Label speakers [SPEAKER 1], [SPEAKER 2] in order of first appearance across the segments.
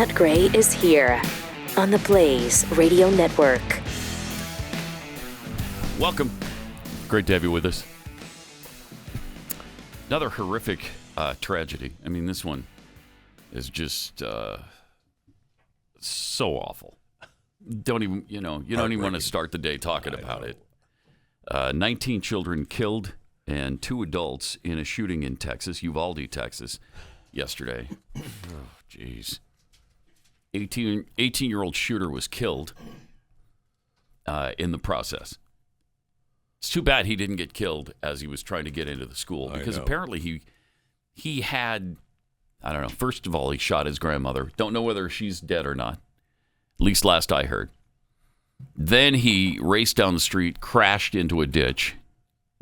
[SPEAKER 1] Scott Gray is here on the Blaze Radio Network.
[SPEAKER 2] Welcome. Great to have you with us. Another horrific tragedy. I mean, this one is just so awful. Don't even, you don't even want to start the day talking about it. 19 children killed and 2 adults in a shooting in Texas, Uvalde, Texas, yesterday. Oh, jeez. 18-year-old shooter was killed in the process. It's too bad he didn't get killed as he was trying to get into the school, because apparently he had, I don't know, first of all, he shot his grandmother. Don't know whether she's dead or not, at least last I heard. Then he raced down the street, crashed into a ditch,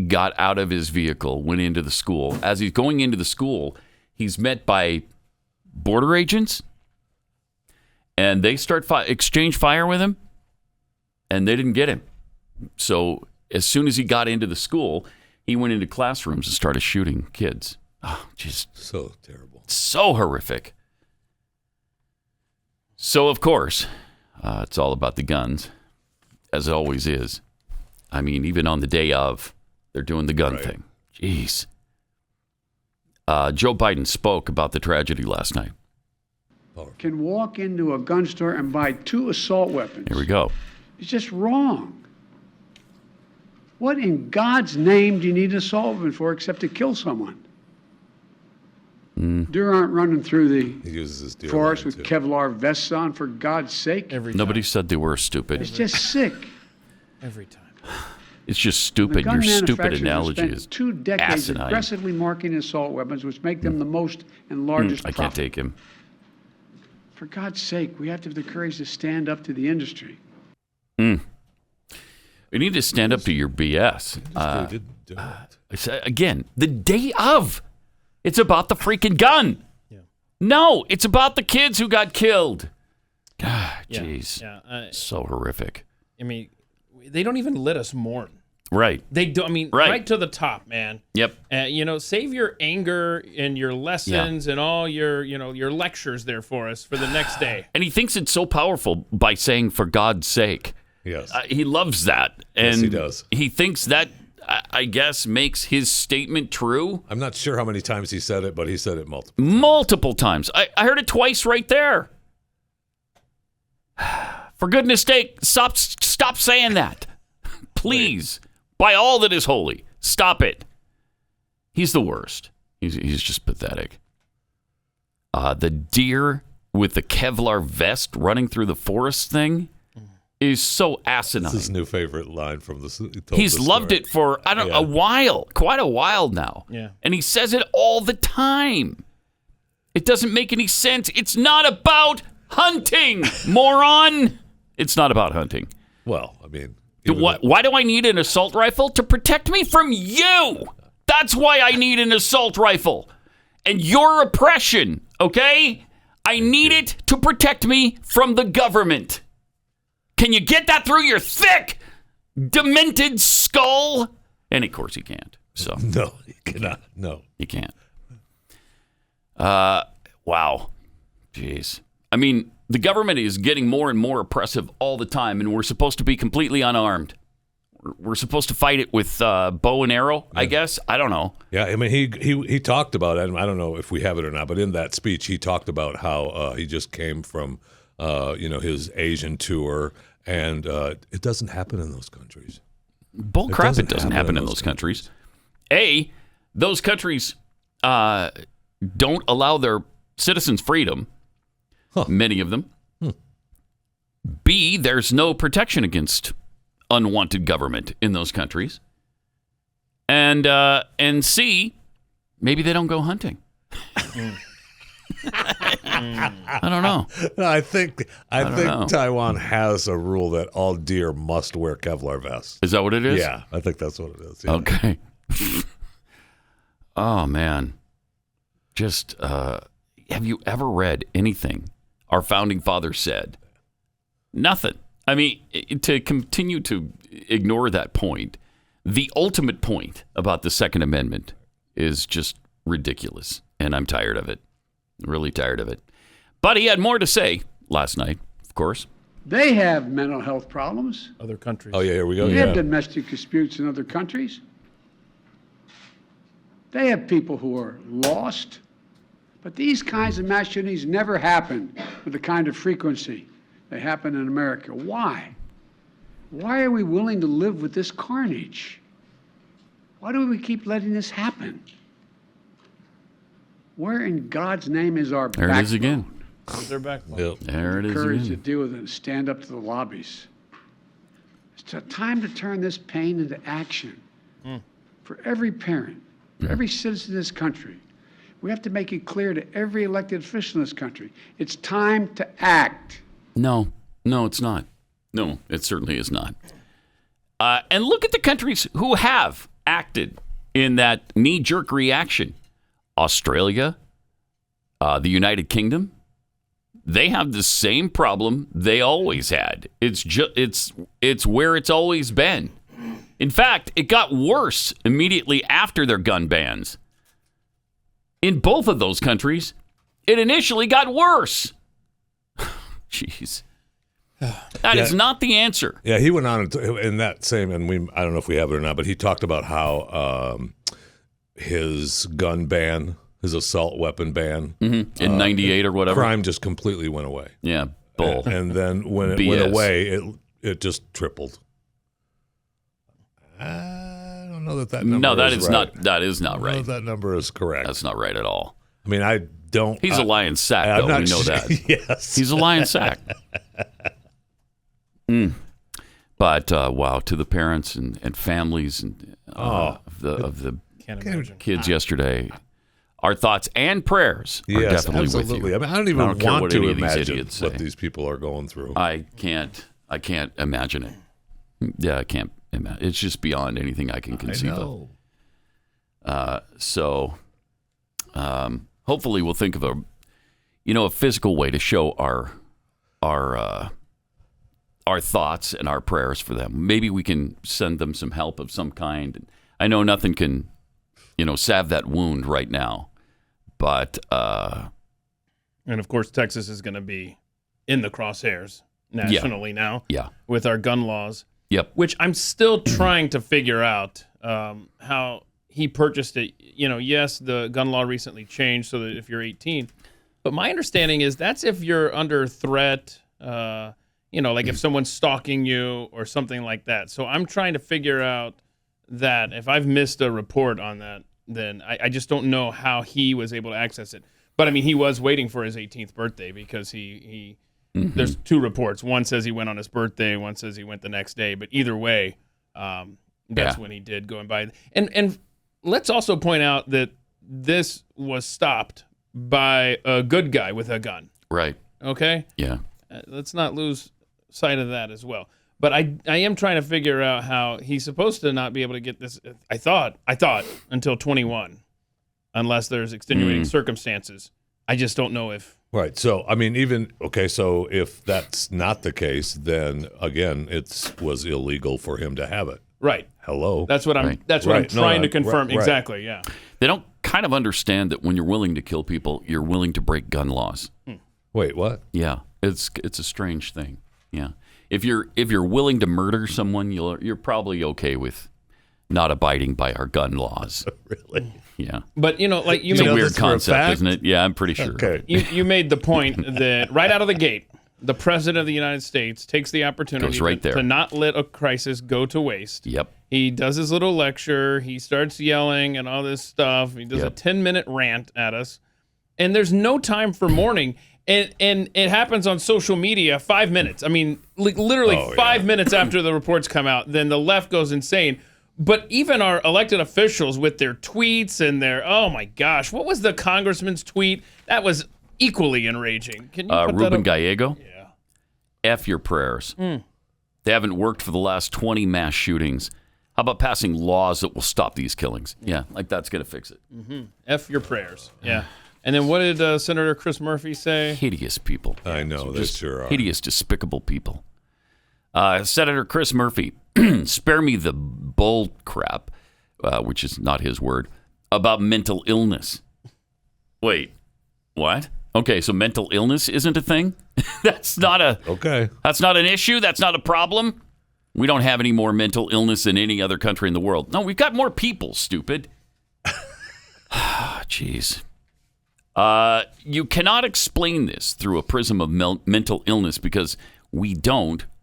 [SPEAKER 2] got out of his vehicle, went into the school. As he's going into the school, he's met by border agents, and they start exchange fire with him, and they didn't get him. So as soon as he got into the school, he went into classrooms and started shooting kids. Oh, just
[SPEAKER 3] so terrible.
[SPEAKER 2] So horrific. So, of course, it's all about the guns, as it always is. I mean, even on the day of, they're doing the gun thing. Jeez. Joe Biden spoke about the tragedy last night.
[SPEAKER 4] Can walk into a gun store and buy 2 assault weapons.
[SPEAKER 2] Here we go.
[SPEAKER 4] It's just wrong. What in God's name do you need an assault weapon for except to kill someone? Deer aren't running through the forest with Kevlar vests on, for God's sake.
[SPEAKER 2] Nobody said they were stupid.
[SPEAKER 4] It's just sick.
[SPEAKER 5] Every time.
[SPEAKER 2] It's just stupid. Your stupid analogy is
[SPEAKER 4] 2 decades
[SPEAKER 2] asinine.
[SPEAKER 4] aggressively marketing assault weapons, which make them the most and largest
[SPEAKER 2] I
[SPEAKER 4] profit.
[SPEAKER 2] can't take him.
[SPEAKER 4] For God's sake, we have to have the courage to stand up to the industry.
[SPEAKER 2] We need to stand up to your BS. Again, the day of. It's about the freaking gun. Yeah. No, it's about the kids who got killed. God, jeez. Yeah. So horrific.
[SPEAKER 5] I mean, they don't even let us mourn.
[SPEAKER 2] Right.
[SPEAKER 5] They do. I mean, right to the top, man.
[SPEAKER 2] Yep.
[SPEAKER 5] Save your anger and your lessons and all your lectures there for us for the next day.
[SPEAKER 2] And he thinks it's so powerful by saying, "For God's sake."
[SPEAKER 3] Yes.
[SPEAKER 2] He loves that. And
[SPEAKER 3] yes, he does.
[SPEAKER 2] He thinks that, I guess, makes his statement true.
[SPEAKER 3] I'm not sure how many times he said it, but he said it
[SPEAKER 2] multiple times. I heard it twice right there. For goodness sake, stop saying that. Please. Right. By all that is holy, stop it. He's the worst. He's just pathetic. The deer with the Kevlar vest running through the forest thing is so asinine.
[SPEAKER 3] This is his new favorite line from the.
[SPEAKER 2] He's loved it for a while, quite a while now.
[SPEAKER 5] Yeah,
[SPEAKER 2] and he says it all the time. It doesn't make any sense. It's not about hunting, moron. It's not about hunting.
[SPEAKER 3] Well, I mean,
[SPEAKER 2] why do I need an assault rifle? To protect me from you. That's why I need an assault rifle and your oppression. Okay, I need it to protect me from the government. Can you get that through your thick, demented skull? And of course he can't. So
[SPEAKER 3] no, he cannot. No,
[SPEAKER 2] he can't. Wow. Jeez. I mean, the government is getting more and more oppressive all the time, and we're supposed to be completely unarmed. We're supposed to fight it with bow and arrow, I guess. I don't know.
[SPEAKER 3] Yeah, I mean, he talked about it. I don't know if we have it or not, but in that speech, he talked about how he just came from his Asian tour, and it doesn't happen in those countries.
[SPEAKER 2] Bull crap, it doesn't happen in those countries. Those countries don't allow their citizens freedom, many of them. B, there's no protection against unwanted government in those countries. And C, maybe they don't go hunting. I don't know.
[SPEAKER 3] No, I think Taiwan has a rule that all deer must wear Kevlar vests.
[SPEAKER 2] Is that what it is?
[SPEAKER 3] Yeah, I think that's what it is. Yeah.
[SPEAKER 2] Okay. Oh, man. Just, have you ever read anything our founding fathers said? Nothing. I mean, to continue to ignore that point, the ultimate point about the Second Amendment is just ridiculous, and I'm tired of it. Really tired of it. But he had more to say last night, of course.
[SPEAKER 4] They have mental health problems.
[SPEAKER 5] Other countries.
[SPEAKER 3] Oh, yeah, here we go.
[SPEAKER 4] They
[SPEAKER 3] Yeah.
[SPEAKER 4] have domestic disputes in other countries. They have people who are lost. But these kinds of mass shootings never happen with the kind of frequency they happen in America. Why? Why are we willing to live with this carnage? Why do we keep letting this happen? Where in God's name is our
[SPEAKER 2] There
[SPEAKER 4] backbone?
[SPEAKER 2] it is again.
[SPEAKER 5] Where's their backbone?
[SPEAKER 3] Yep.
[SPEAKER 2] There it is
[SPEAKER 4] Courage to
[SPEAKER 2] again.
[SPEAKER 4] deal with it and stand up to the lobbies. It's a time to turn this pain into action for every parent, for every citizen in this country. We have to make it clear to every elected official in this country. It's time to act.
[SPEAKER 2] No, it's not. No, it certainly is not. And look at the countries who have acted in that knee-jerk reaction. Australia, the United Kingdom, they have the same problem they always had. It's where it's always been. In fact, it got worse immediately after their gun bans. In both of those countries, it initially got worse. Jeez. That is not the answer.
[SPEAKER 3] Yeah, he went on in that same, and I don't know if we have it or not, but he talked about how his gun ban, his assault weapon ban,
[SPEAKER 2] in 98 or whatever.
[SPEAKER 3] crime just completely went away.
[SPEAKER 2] Yeah, bull.
[SPEAKER 3] And then when it
[SPEAKER 2] BS.
[SPEAKER 3] went away, it just tripled. I don't know that number
[SPEAKER 2] No, that
[SPEAKER 3] is
[SPEAKER 2] is
[SPEAKER 3] right.
[SPEAKER 2] not. That is not
[SPEAKER 3] I don't know
[SPEAKER 2] right.
[SPEAKER 3] if that number is correct.
[SPEAKER 2] That's not right at all.
[SPEAKER 3] I mean, I don't.
[SPEAKER 2] He's a lion sack,
[SPEAKER 3] I'm
[SPEAKER 2] though.
[SPEAKER 3] not
[SPEAKER 2] We know
[SPEAKER 3] sure-
[SPEAKER 2] that.
[SPEAKER 3] Yes.
[SPEAKER 2] He's a lion sack. But wow, to the parents and families and of the
[SPEAKER 5] Can't imagine.
[SPEAKER 2] kids yesterday, our thoughts and prayers are
[SPEAKER 3] Yes,
[SPEAKER 2] definitely
[SPEAKER 3] absolutely.
[SPEAKER 2] with you.
[SPEAKER 3] I mean, I don't even
[SPEAKER 2] I don't care
[SPEAKER 3] want
[SPEAKER 2] what
[SPEAKER 3] to
[SPEAKER 2] any of these
[SPEAKER 3] imagine
[SPEAKER 2] idiots
[SPEAKER 3] what
[SPEAKER 2] say.
[SPEAKER 3] these people are going through.
[SPEAKER 2] I can't imagine it. Yeah, I can't imagine. It's just beyond anything I can conceive of. So hopefully we'll think of a physical way to show our thoughts and our prayers for them. Maybe we can send them some help of some kind. I know nothing can, salve that wound right now, but
[SPEAKER 5] And of course, Texas is going to be in the crosshairs nationally now
[SPEAKER 2] yeah,
[SPEAKER 5] with our gun laws,
[SPEAKER 2] yep,
[SPEAKER 5] which I'm still trying to figure out how he purchased it. Yes, the gun law recently changed so that if you're 18, but my understanding is that's if you're under threat, like if someone's stalking you or something like that. So I'm trying to figure out that if I've missed a report on that, then I just don't know how he was able to access it. But I mean, he was waiting for his 18th birthday because he there's two reports. One says he went on his birthday. One says he went the next day. But either way, that's when he did go and buy. And let's also point out that this was stopped by a good guy with a gun.
[SPEAKER 2] right,
[SPEAKER 5] Okay?
[SPEAKER 2] yeah.
[SPEAKER 5] Let's not lose sight of that as well. But I am trying to figure out how he's supposed to not be able to get this. I thought until 21, unless there's extenuating circumstances. I just don't know if.
[SPEAKER 3] Right. So, I mean, so if that's not the case, then again, it was illegal for him to have it.
[SPEAKER 5] Right.
[SPEAKER 3] Hello.
[SPEAKER 5] That's what I'm.
[SPEAKER 2] Right.
[SPEAKER 5] That's what I'm
[SPEAKER 3] Right. No,
[SPEAKER 5] trying
[SPEAKER 3] no,
[SPEAKER 5] to confirm.
[SPEAKER 3] right.
[SPEAKER 5] Exactly. Yeah.
[SPEAKER 2] They don't kind of understand that when you're willing to kill people, you're willing to break gun laws.
[SPEAKER 3] Wait, what?
[SPEAKER 2] Yeah, it's a strange thing. Yeah, if you're willing to murder someone, you're probably okay with not abiding by our gun laws.
[SPEAKER 3] Really?
[SPEAKER 2] Yeah,
[SPEAKER 5] But like you
[SPEAKER 2] it's
[SPEAKER 5] made
[SPEAKER 2] a weird
[SPEAKER 3] this for a
[SPEAKER 2] concept,
[SPEAKER 3] fact?
[SPEAKER 2] isn't it? Yeah, I'm pretty sure.
[SPEAKER 3] Okay.
[SPEAKER 5] you made the point that right out of the gate, the president of the United States takes the opportunity
[SPEAKER 2] Goes right there.
[SPEAKER 5] to not let a crisis go to waste.
[SPEAKER 2] Yep.
[SPEAKER 5] He does his little lecture. He starts yelling and all this stuff. He does a 10-minute rant at us. And there's no time for mourning. And it happens on social media 5 minutes. I mean, literally 5 minutes after the reports come out, then the left goes insane. But even our elected officials with their tweets and their, oh my gosh, what was the congressman's tweet? That was equally enraging. Can you put that
[SPEAKER 2] Ruben
[SPEAKER 5] up?
[SPEAKER 2] Gallego.
[SPEAKER 5] Yeah.
[SPEAKER 2] F your prayers. They haven't worked for the last 20 mass shootings. How about passing laws that will stop these killings? Yeah, like that's going to fix it.
[SPEAKER 5] F your prayers. Yeah. And then what did Senator Chris Murphy say?
[SPEAKER 2] Hideous people.
[SPEAKER 3] I know, they sure are.
[SPEAKER 2] Hideous, despicable people. Senator Chris Murphy, spare me the bull crap, which is not his word, about mental illness. Wait, what? Okay, so mental illness isn't a thing? That's not an issue? That's not a problem? We don't have any more mental illness than any other country in the world. No, we've got more people, stupid. Jeez. You cannot explain this through a prism of mental illness because we're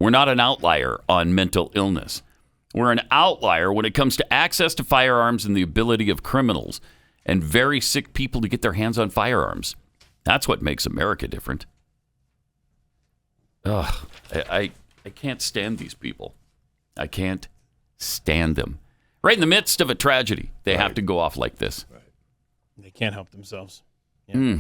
[SPEAKER 2] not an outlier on mental illness. We're an outlier when it comes to access to firearms and the ability of criminals and very sick people to get their hands on firearms. That's what makes America different. Ugh, I can't stand these people. I can't stand them. Right in the midst of a tragedy, they have to go off like this.
[SPEAKER 5] Right. They can't help themselves. Yeah.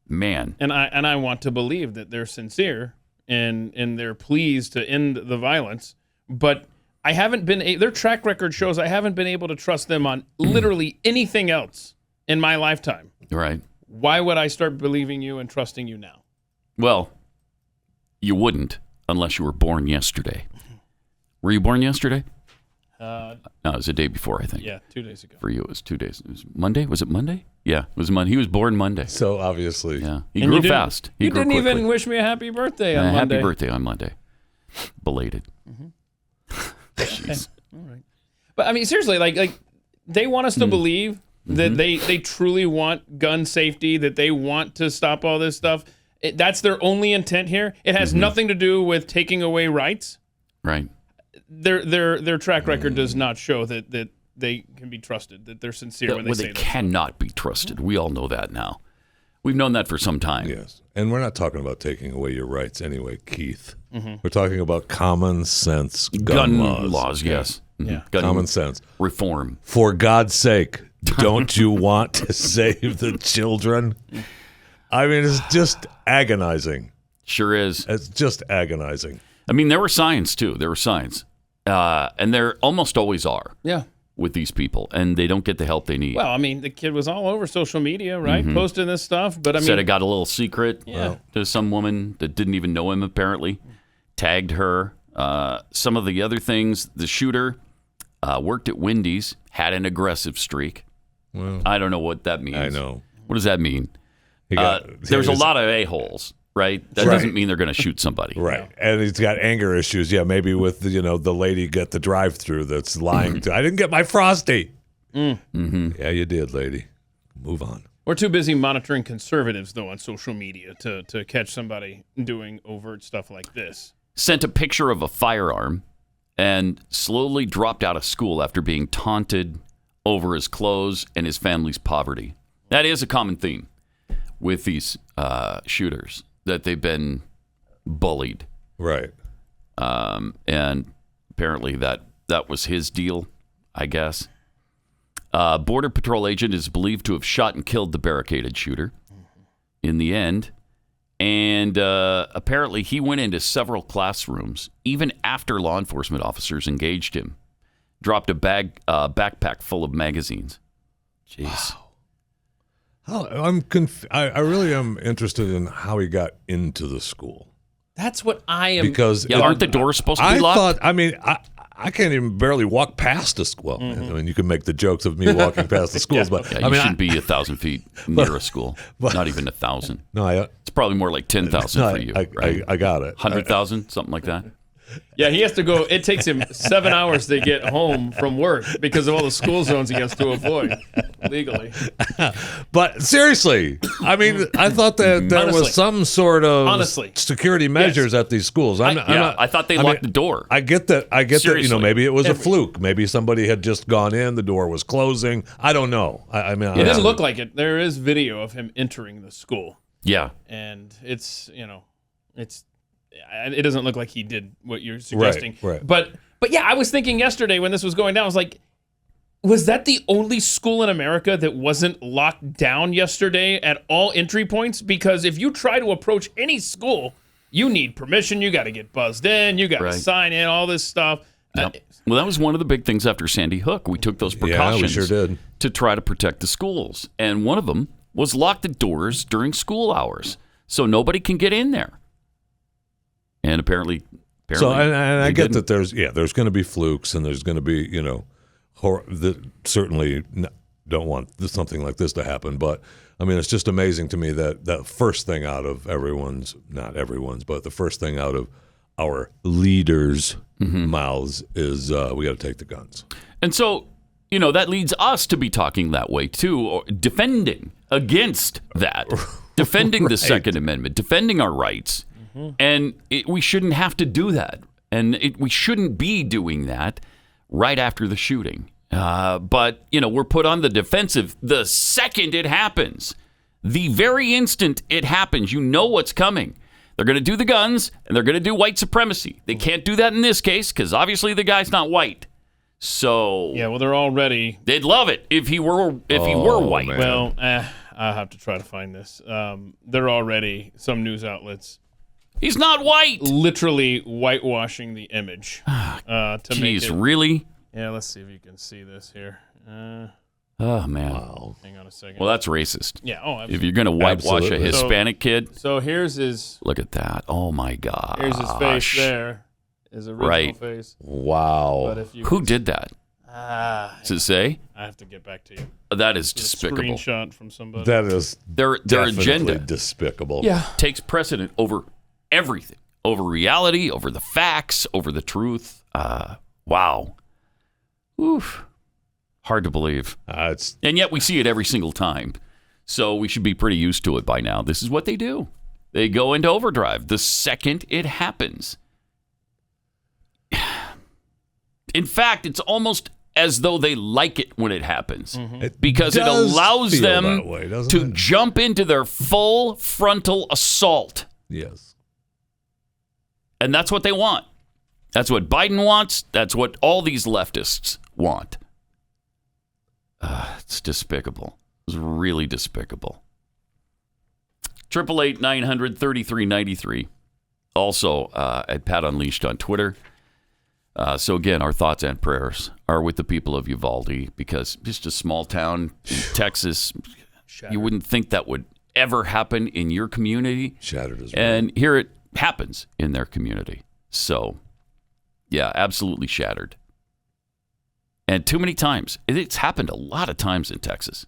[SPEAKER 2] Man.
[SPEAKER 5] And I want to believe that they're sincere and they're pleased to end the violence, but I haven't been their track record shows I haven't been able to trust them on literally anything else in my lifetime.
[SPEAKER 2] Right.
[SPEAKER 5] Why would I start believing you and trusting you now?
[SPEAKER 2] Well, you wouldn't unless you were born yesterday. Were you born yesterday? No, it was the day before, I think.
[SPEAKER 5] Yeah, 2 days ago.
[SPEAKER 2] For you, it was 2 days. It was Monday? Was it Monday? Yeah, it was Monday. He was born Monday.
[SPEAKER 3] So obviously.
[SPEAKER 2] Yeah. He grew fast.
[SPEAKER 5] You didn't even wish me a happy birthday on Monday.
[SPEAKER 2] Happy birthday on Monday. Belated. Jeez.
[SPEAKER 5] All right. But I mean, seriously, like they want us to believe that they truly want gun safety, that they want to stop all this stuff. That's their only intent here. It has nothing to do with taking away rights.
[SPEAKER 2] Right.
[SPEAKER 5] Their track record does not show that they can be trusted, that they're sincere when they say that.
[SPEAKER 2] They cannot be trusted. We all know that now. We've known that for some time.
[SPEAKER 3] Yes. And we're not talking about taking away your rights anyway, Keith. We're talking about common sense gun laws.
[SPEAKER 2] Yes.
[SPEAKER 5] Yeah.
[SPEAKER 3] Common sense.
[SPEAKER 2] Reform.
[SPEAKER 3] For God's sake, don't you want to save the children? I mean, it's just agonizing.
[SPEAKER 2] Sure is.
[SPEAKER 3] It's just agonizing.
[SPEAKER 2] I mean, there were signs, too. There were signs. And there almost always are.
[SPEAKER 5] Yeah.
[SPEAKER 2] With these people, and they don't get the help they need.
[SPEAKER 5] Well, I mean, the kid was all over social media, right? Posting this stuff, but I mean,
[SPEAKER 2] said it got a little secret
[SPEAKER 5] Yeah.
[SPEAKER 2] to some woman that didn't even know him, apparently. Tagged her. Some of the other things, the shooter worked at Wendy's, had an aggressive streak.
[SPEAKER 3] Well,
[SPEAKER 2] I don't know what that means.
[SPEAKER 3] I know.
[SPEAKER 2] What does that mean? There's a lot of a-holes, right? That doesn't mean they're going to shoot somebody.
[SPEAKER 3] Right. And he's got anger issues. Yeah, maybe with the lady at the drive-thru that's lying to, I didn't get my Frosty. Yeah, you did, lady. Move on.
[SPEAKER 5] We're too busy monitoring conservatives, though, on social media to catch somebody doing overt stuff like this.
[SPEAKER 2] Sent a picture of a firearm and slowly dropped out of school after being taunted over his clothes and his family's poverty. That is a common theme with these shooters, that they've been bullied.
[SPEAKER 3] Right.
[SPEAKER 2] And apparently that was his deal, I guess. Border Patrol agent is believed to have shot and killed the barricaded shooter in the end. And apparently he went into several classrooms, even after law enforcement officers engaged him. Dropped a backpack full of magazines. Jeez.
[SPEAKER 3] Wow. I really am interested in how he got into the school.
[SPEAKER 5] That's what I am.
[SPEAKER 3] Because
[SPEAKER 2] aren't the doors supposed to be locked?
[SPEAKER 3] I can't even barely walk past a school. I mean, you can make the jokes of me walking past the schools, but
[SPEAKER 2] you shouldn't be 1,000 feet near a school. Not even 1,000.
[SPEAKER 3] No,
[SPEAKER 2] it's probably more like 10,000 for you. Right?
[SPEAKER 3] I got it.
[SPEAKER 2] 100,000, something like that.
[SPEAKER 5] Yeah, he has to go. It takes him 7 hours to get home from work because of all the school zones he has to avoid legally.
[SPEAKER 3] But seriously, I mean, I thought that there was some sort of security measures at these schools.
[SPEAKER 2] I thought they locked the door.
[SPEAKER 3] I get that.
[SPEAKER 2] Seriously.
[SPEAKER 3] Maybe it was a fluke. Maybe somebody had just gone in. The door was closing. I don't know.
[SPEAKER 5] It doesn't look like it. There is video of him entering the school.
[SPEAKER 2] Yeah,
[SPEAKER 5] and it doesn't look like he did what you're suggesting.
[SPEAKER 3] Right.
[SPEAKER 5] But yeah, I was thinking yesterday when this was going down, I was like, was that the only school in America that wasn't locked down yesterday at all entry points? Because if you try to approach any school, you need permission. You got to get buzzed in. You got to sign in, all this stuff.
[SPEAKER 2] Yep. Well, that was one of the big things after Sandy Hook. We took those precautions
[SPEAKER 3] we sure did.
[SPEAKER 2] To try to protect the schools. And one of them was lock the doors during school hours so nobody can get in there. And apparently
[SPEAKER 3] I get that there's going to be flukes and there's going to be, certainly don't want something like this to happen. But I mean, it's just amazing to me that the first thing out of but the first thing out of our leaders' mouths is we got to take the guns.
[SPEAKER 2] And so, that leads us to be talking that way too, or defending against that, defending the Second Amendment, defending our rights. And we shouldn't have to do that. And we shouldn't be doing that right after the shooting. But, we're put on the defensive the second it happens. The very instant it happens, you know what's coming. They're going to do the guns, and they're going to do white supremacy. They can't do that in this case because obviously the guy's not white. So
[SPEAKER 5] yeah, well, they're already.
[SPEAKER 2] They'd love it if he were white.
[SPEAKER 5] Man. Well, I'll have to try to find this. They're already some news outlets.
[SPEAKER 2] He's not white.
[SPEAKER 5] Literally whitewashing the image to make it.
[SPEAKER 2] Really?
[SPEAKER 5] Yeah, let's see if you can see this here.
[SPEAKER 2] Oh man!
[SPEAKER 3] Wow.
[SPEAKER 5] Hang on a second.
[SPEAKER 2] Well, that's racist.
[SPEAKER 5] Yeah. Oh, absolutely.
[SPEAKER 2] If you're going to whitewash a Hispanic kid,
[SPEAKER 5] so here's his.
[SPEAKER 2] Look at that! Oh my God!
[SPEAKER 5] Here's his face. There, his original face.
[SPEAKER 3] Wow.
[SPEAKER 5] But if you
[SPEAKER 2] Who did that? Does it say?
[SPEAKER 5] I have to get back to you.
[SPEAKER 2] That is
[SPEAKER 5] It's
[SPEAKER 2] despicable.
[SPEAKER 5] A screenshot from somebody.
[SPEAKER 3] That is
[SPEAKER 2] their agenda
[SPEAKER 3] despicable.
[SPEAKER 5] Yeah.
[SPEAKER 2] Takes precedent over everything, over reality, over the facts, over the truth. Wow. Oof. Hard to believe. And yet we see it every single time. So we should be pretty used to it by now. This is what they do. They go into overdrive the second it happens. In fact, it's almost as though they like it when it happens. Because it allows them to jump into their full frontal assault.
[SPEAKER 3] Yes.
[SPEAKER 2] And that's what they want. That's what Biden wants. That's what all these leftists want. It's despicable. It's really despicable. 888-900-3393. Also at Pat Unleashed on Twitter. So again, our thoughts and prayers are with the people of Uvalde because just a small town in Texas, you wouldn't think that would ever happen in your community.
[SPEAKER 3] Shattered as well.
[SPEAKER 2] And here it happens in their community. So, yeah, absolutely shattered. And too many times. It's happened a lot of times in Texas.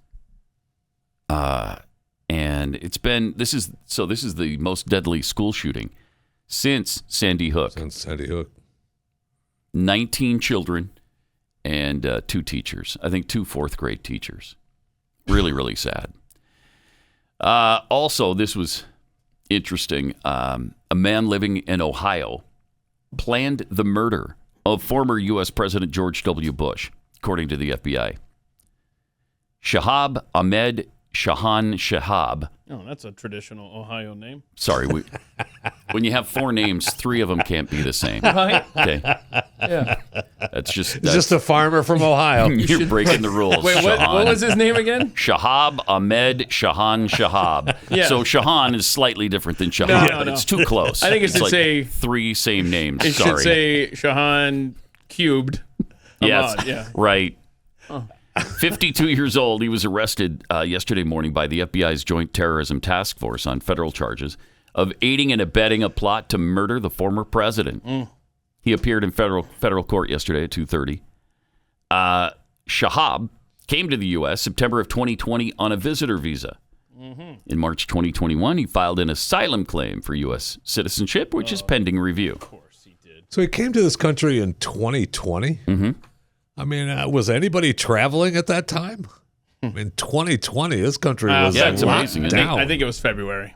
[SPEAKER 2] And this is the most deadly school shooting since Sandy Hook. 19 children and 2 teachers. I think 2 fourth-grade teachers. Really, really sad. Also, this was interesting. A man living in Ohio planned the murder of former U.S. President George W. Bush, according to the FBI. Shahab Ahmed Shahan Shahab.
[SPEAKER 5] Oh, that's a traditional Ohio name.
[SPEAKER 2] Sorry, when you have 4 names, 3 of them can't be the same.
[SPEAKER 5] Right?
[SPEAKER 2] Okay.
[SPEAKER 5] Yeah.
[SPEAKER 2] That's just
[SPEAKER 3] a farmer from Ohio.
[SPEAKER 2] You're breaking the rules.
[SPEAKER 5] Wait, what was his name again?
[SPEAKER 2] Shahab Ahmed Shahan Shahab.
[SPEAKER 5] Yeah.
[SPEAKER 2] So Shahan is slightly different than Shahab,
[SPEAKER 5] No.
[SPEAKER 2] but it's too close.
[SPEAKER 5] I think it should
[SPEAKER 2] like
[SPEAKER 5] say
[SPEAKER 2] 3 same names.
[SPEAKER 5] It
[SPEAKER 2] Sorry.
[SPEAKER 5] should say Shahan cubed.
[SPEAKER 2] Yes.
[SPEAKER 5] Ahmad, yeah.
[SPEAKER 2] Right. 52 years old, he was arrested yesterday morning by the FBI's Joint Terrorism Task Force on federal charges of aiding and abetting a plot to murder the former president. He appeared in federal court yesterday at 2:30. Shahab came to the U.S. September of 2020 on a visitor visa. In March 2021, he filed an asylum claim for U.S. citizenship, which is pending review.
[SPEAKER 5] Of course he did.
[SPEAKER 3] So he came to this country in 2020? Mm-hmm. I mean, was anybody traveling at that time? In 2020, this country was
[SPEAKER 2] it's amazing.
[SPEAKER 5] I think it was February.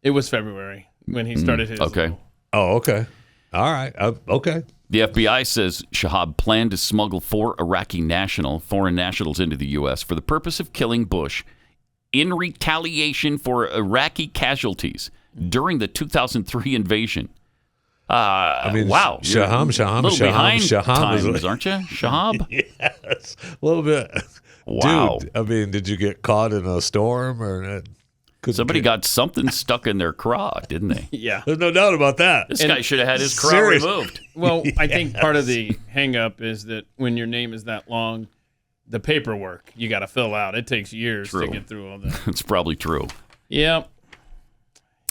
[SPEAKER 5] It was February when he started his.
[SPEAKER 2] Okay.
[SPEAKER 3] Oh, okay. All right. Okay.
[SPEAKER 2] The FBI says Shahab planned to smuggle 4 foreign nationals into the U.S. for the purpose of killing Bush in retaliation for Iraqi casualties during the 2003 invasion.
[SPEAKER 3] I mean,
[SPEAKER 2] wow.
[SPEAKER 3] Shahab,
[SPEAKER 2] times, aren't you? Shahab?
[SPEAKER 3] Yes. A little bit.
[SPEAKER 2] Wow.
[SPEAKER 3] Dude, I mean, did you get caught in a storm or
[SPEAKER 2] somebody got something stuck in their craw, didn't they?
[SPEAKER 5] Yeah.
[SPEAKER 3] There's no doubt about that.
[SPEAKER 2] This guy should have had his craw removed.
[SPEAKER 5] Well, I think part of the hang up is that when your name is that long, the paperwork you got to fill out, it takes years to get through all that.
[SPEAKER 2] It's probably true.
[SPEAKER 5] Yeah.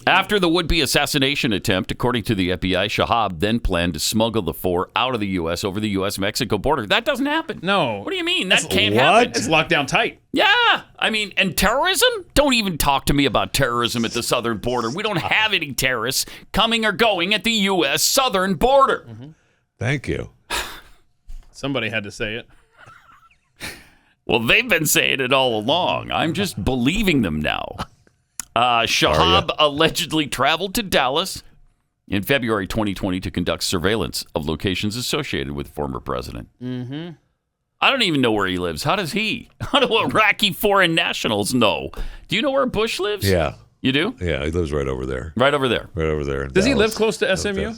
[SPEAKER 2] After the would-be assassination attempt, according to the FBI, Shahab then planned to smuggle the four out of the U.S. over the U.S.-Mexico border. That doesn't happen.
[SPEAKER 5] No.
[SPEAKER 2] What do you mean? That can't happen.
[SPEAKER 5] It's locked down tight.
[SPEAKER 2] Yeah. I mean, and terrorism? Don't even talk to me about terrorism at the southern border. We don't have any terrorists coming or going at the U.S. southern border.
[SPEAKER 5] Mm-hmm.
[SPEAKER 3] Thank you.
[SPEAKER 5] Somebody had to say it.
[SPEAKER 2] Well, they've been saying it all along. I'm just believing them now. Shahab allegedly traveled to Dallas in February 2020 to conduct surveillance of locations associated with former president. Mm-hmm. I don't even know where he lives. How does he? How do Iraqi foreign nationals know? Do you know where Bush lives?
[SPEAKER 3] Yeah.
[SPEAKER 2] You do?
[SPEAKER 3] Yeah, he lives right over there.
[SPEAKER 2] Right over there.
[SPEAKER 3] Right over there.
[SPEAKER 5] Does he live close to SMU?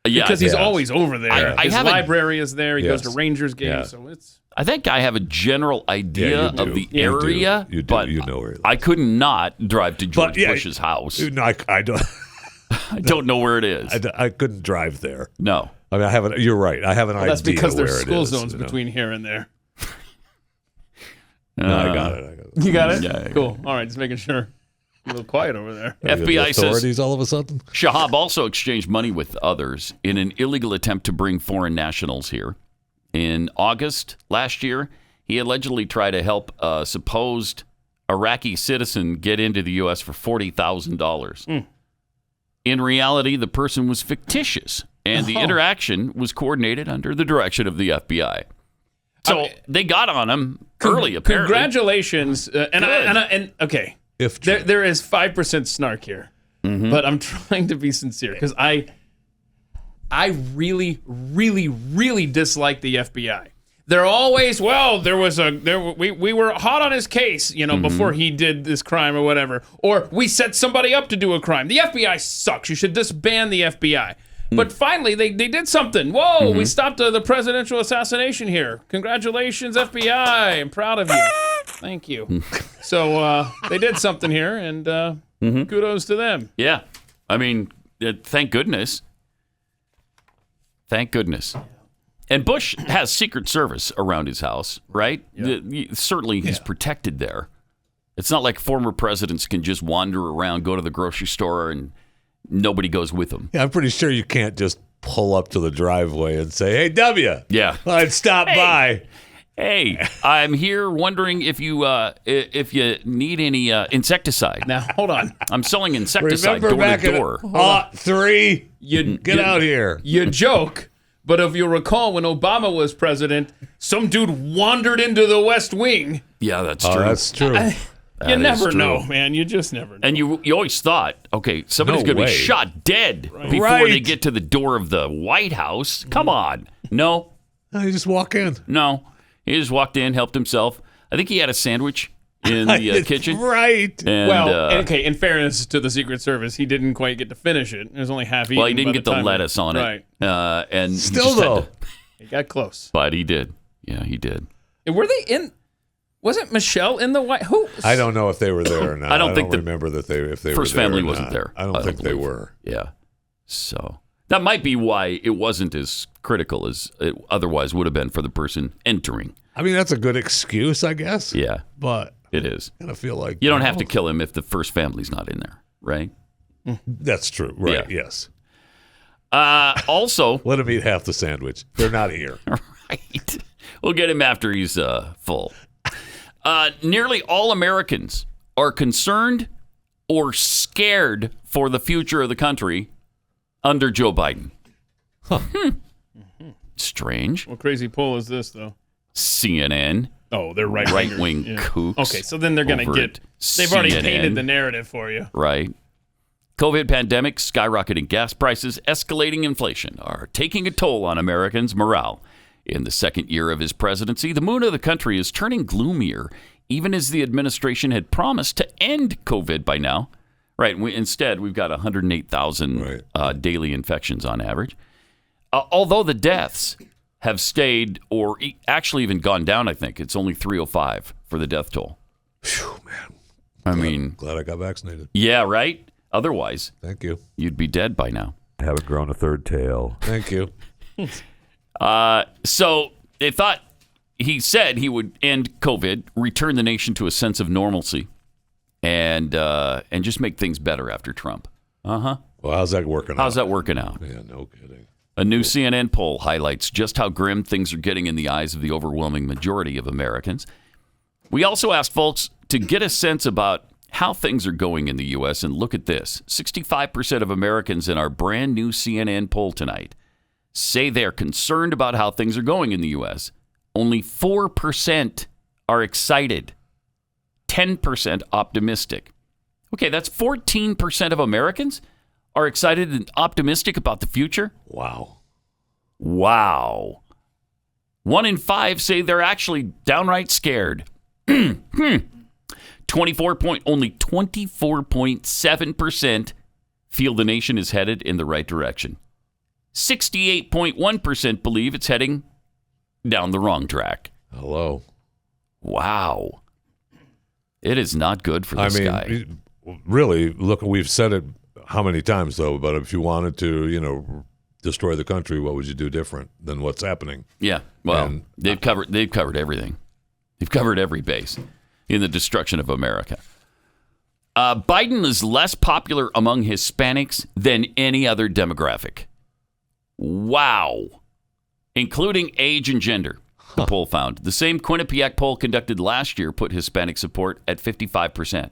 [SPEAKER 2] Yeah,
[SPEAKER 5] because he's always over there. His library is there. He goes to Rangers games, so it's...
[SPEAKER 2] I think I have a general idea of the area, but
[SPEAKER 3] you know where he lives.
[SPEAKER 2] I could not drive to George Bush's house.
[SPEAKER 3] No, I don't.
[SPEAKER 2] I don't know where it is.
[SPEAKER 3] I couldn't drive there.
[SPEAKER 2] No.
[SPEAKER 3] I mean, I haven't. You're right. I have an idea.
[SPEAKER 5] That's because
[SPEAKER 3] where
[SPEAKER 5] there's
[SPEAKER 3] it
[SPEAKER 5] school
[SPEAKER 3] is,
[SPEAKER 5] zones between here and there.
[SPEAKER 3] No, I got it.
[SPEAKER 5] You got it?
[SPEAKER 2] Yeah.
[SPEAKER 5] Cool. All right, just making sure. A little quiet over there.
[SPEAKER 2] FBI
[SPEAKER 3] authorities
[SPEAKER 2] says
[SPEAKER 3] all of a sudden.
[SPEAKER 2] Shahab also exchanged money with others in an illegal attempt to bring foreign nationals here. In August last year, he allegedly tried to help a supposed Iraqi citizen get into the U.S. for $40,000. In reality, the person was fictitious, and the interaction was coordinated under the direction of the FBI. So they got on him early, apparently.
[SPEAKER 5] Congratulations. Okay.
[SPEAKER 3] If
[SPEAKER 5] there is 5% snark here, but I'm trying to be sincere because I really, really, really dislike the FBI. They're always, we were hot on his case, before he did this crime or whatever, or we set somebody up to do a crime. The FBI sucks. You should disband the FBI. But finally, they did something. Whoa, we stopped the presidential assassination here. Congratulations, FBI. I'm proud of you. Thank you. So they did something here, and kudos to them.
[SPEAKER 2] Yeah. I mean, thank goodness. Thank goodness. And Bush has Secret Service around his house, right? Yeah. Certainly he's protected there. It's not like former presidents can just wander around, go to the grocery store, and nobody goes with them.
[SPEAKER 3] Yeah, I'm pretty sure you can't just pull up to the driveway and say, "Hey, W, I'd stop by."
[SPEAKER 2] Hey, I'm here wondering if you need any insecticide.
[SPEAKER 5] Now, hold on.
[SPEAKER 2] I'm selling insecticide
[SPEAKER 3] Remember
[SPEAKER 2] door
[SPEAKER 3] back
[SPEAKER 2] to door.
[SPEAKER 3] in 3? Get out here.
[SPEAKER 5] You joke, but if you recall, when Obama was president, some dude wandered into the West Wing.
[SPEAKER 2] Yeah, that's true.
[SPEAKER 3] That's true.
[SPEAKER 5] You never know, man. You just never know.
[SPEAKER 2] And you always thought, okay, somebody's going to be shot dead before they get to the door of the White House. Come on. No.
[SPEAKER 3] No, you just walk in.
[SPEAKER 2] No. He just walked in, helped himself. I think he had a sandwich in the kitchen.
[SPEAKER 3] Right.
[SPEAKER 2] And,
[SPEAKER 5] in fairness to the Secret Service, he didn't quite get to finish it. It was only half eaten.
[SPEAKER 2] Well, he didn't get the lettuce on it.
[SPEAKER 5] Right.
[SPEAKER 2] And
[SPEAKER 3] still, though.
[SPEAKER 5] He got close.
[SPEAKER 2] But he did. Yeah, he did.
[SPEAKER 5] And were they in... Wasn't Michelle in the White? Who?
[SPEAKER 3] I don't know if they were there or not.
[SPEAKER 2] I don't think
[SPEAKER 3] remember that if they
[SPEAKER 2] first
[SPEAKER 3] were there
[SPEAKER 2] family
[SPEAKER 3] or
[SPEAKER 2] wasn't
[SPEAKER 3] not.
[SPEAKER 2] there.
[SPEAKER 3] I don't think they were.
[SPEAKER 2] Yeah. So that might be why it wasn't as critical as it otherwise would have been for the person entering.
[SPEAKER 3] I mean, that's a good excuse, I guess.
[SPEAKER 2] Yeah.
[SPEAKER 3] But
[SPEAKER 2] it is.
[SPEAKER 3] I kind of feel like
[SPEAKER 2] you don't have to kill him if the first family's not in there, right?
[SPEAKER 3] That's true. Right.
[SPEAKER 2] Yeah.
[SPEAKER 3] Yes.
[SPEAKER 2] Also,
[SPEAKER 3] let him eat half the sandwich. They're not here.
[SPEAKER 2] Right. We'll get him after he's full. Nearly all Americans are concerned or scared for the future of the country under Joe Biden. Huh. Strange.
[SPEAKER 5] What crazy poll is this, though?
[SPEAKER 2] CNN.
[SPEAKER 5] Oh, they're
[SPEAKER 2] right-wing kooks.
[SPEAKER 5] Okay, so then they're going to get... They've already painted the narrative for you.
[SPEAKER 2] Right. COVID pandemic, skyrocketing gas prices, escalating inflation are taking a toll on Americans' morale. In the second year of his presidency, the mood of the country is turning gloomier, even as the administration had promised to end COVID by now. Right. Instead, we've got 108,000 daily infections on average. Although the deaths have stayed or actually even gone down, I think. It's only 305 for the death toll.
[SPEAKER 3] Phew, man.
[SPEAKER 2] I mean...
[SPEAKER 3] Glad I got vaccinated.
[SPEAKER 2] Yeah, right? Otherwise...
[SPEAKER 3] Thank you.
[SPEAKER 2] You'd be dead by now.
[SPEAKER 3] I haven't grown a third tail. Thank you.
[SPEAKER 2] So they thought he said he would end COVID, return the nation to a sense of normalcy, and just make things better after Trump. Uh-huh.
[SPEAKER 3] Well, how's that working out?
[SPEAKER 2] How's that working out?
[SPEAKER 3] Yeah, no kidding.
[SPEAKER 2] A new CNN poll highlights just how grim things are getting in the eyes of the overwhelming majority of Americans. We also asked folks to get a sense about how things are going in the U.S. And look at this. 65% of Americans in our brand new CNN poll tonight say they're concerned about how things are going in the U.S. Only 4% are excited. 10% optimistic. Okay, that's 14% of Americans are excited and optimistic about the future.
[SPEAKER 3] Wow.
[SPEAKER 2] 1 in 5 say they're actually downright scared. Only 24.7% feel the nation is headed in the right direction. 68.1% believe it's heading down the wrong track.
[SPEAKER 3] Hello.
[SPEAKER 2] Wow. It is not good for this guy.
[SPEAKER 3] Really, look, we've said it how many times, though, but if you wanted to, destroy the country, what would you do different than what's happening?
[SPEAKER 2] Yeah, well, they've covered everything. They've covered every base in the destruction of America. Biden is less popular among Hispanics than any other demographic. Wow. Including age and gender, the poll found. The same Quinnipiac poll conducted last year put Hispanic support at 55%.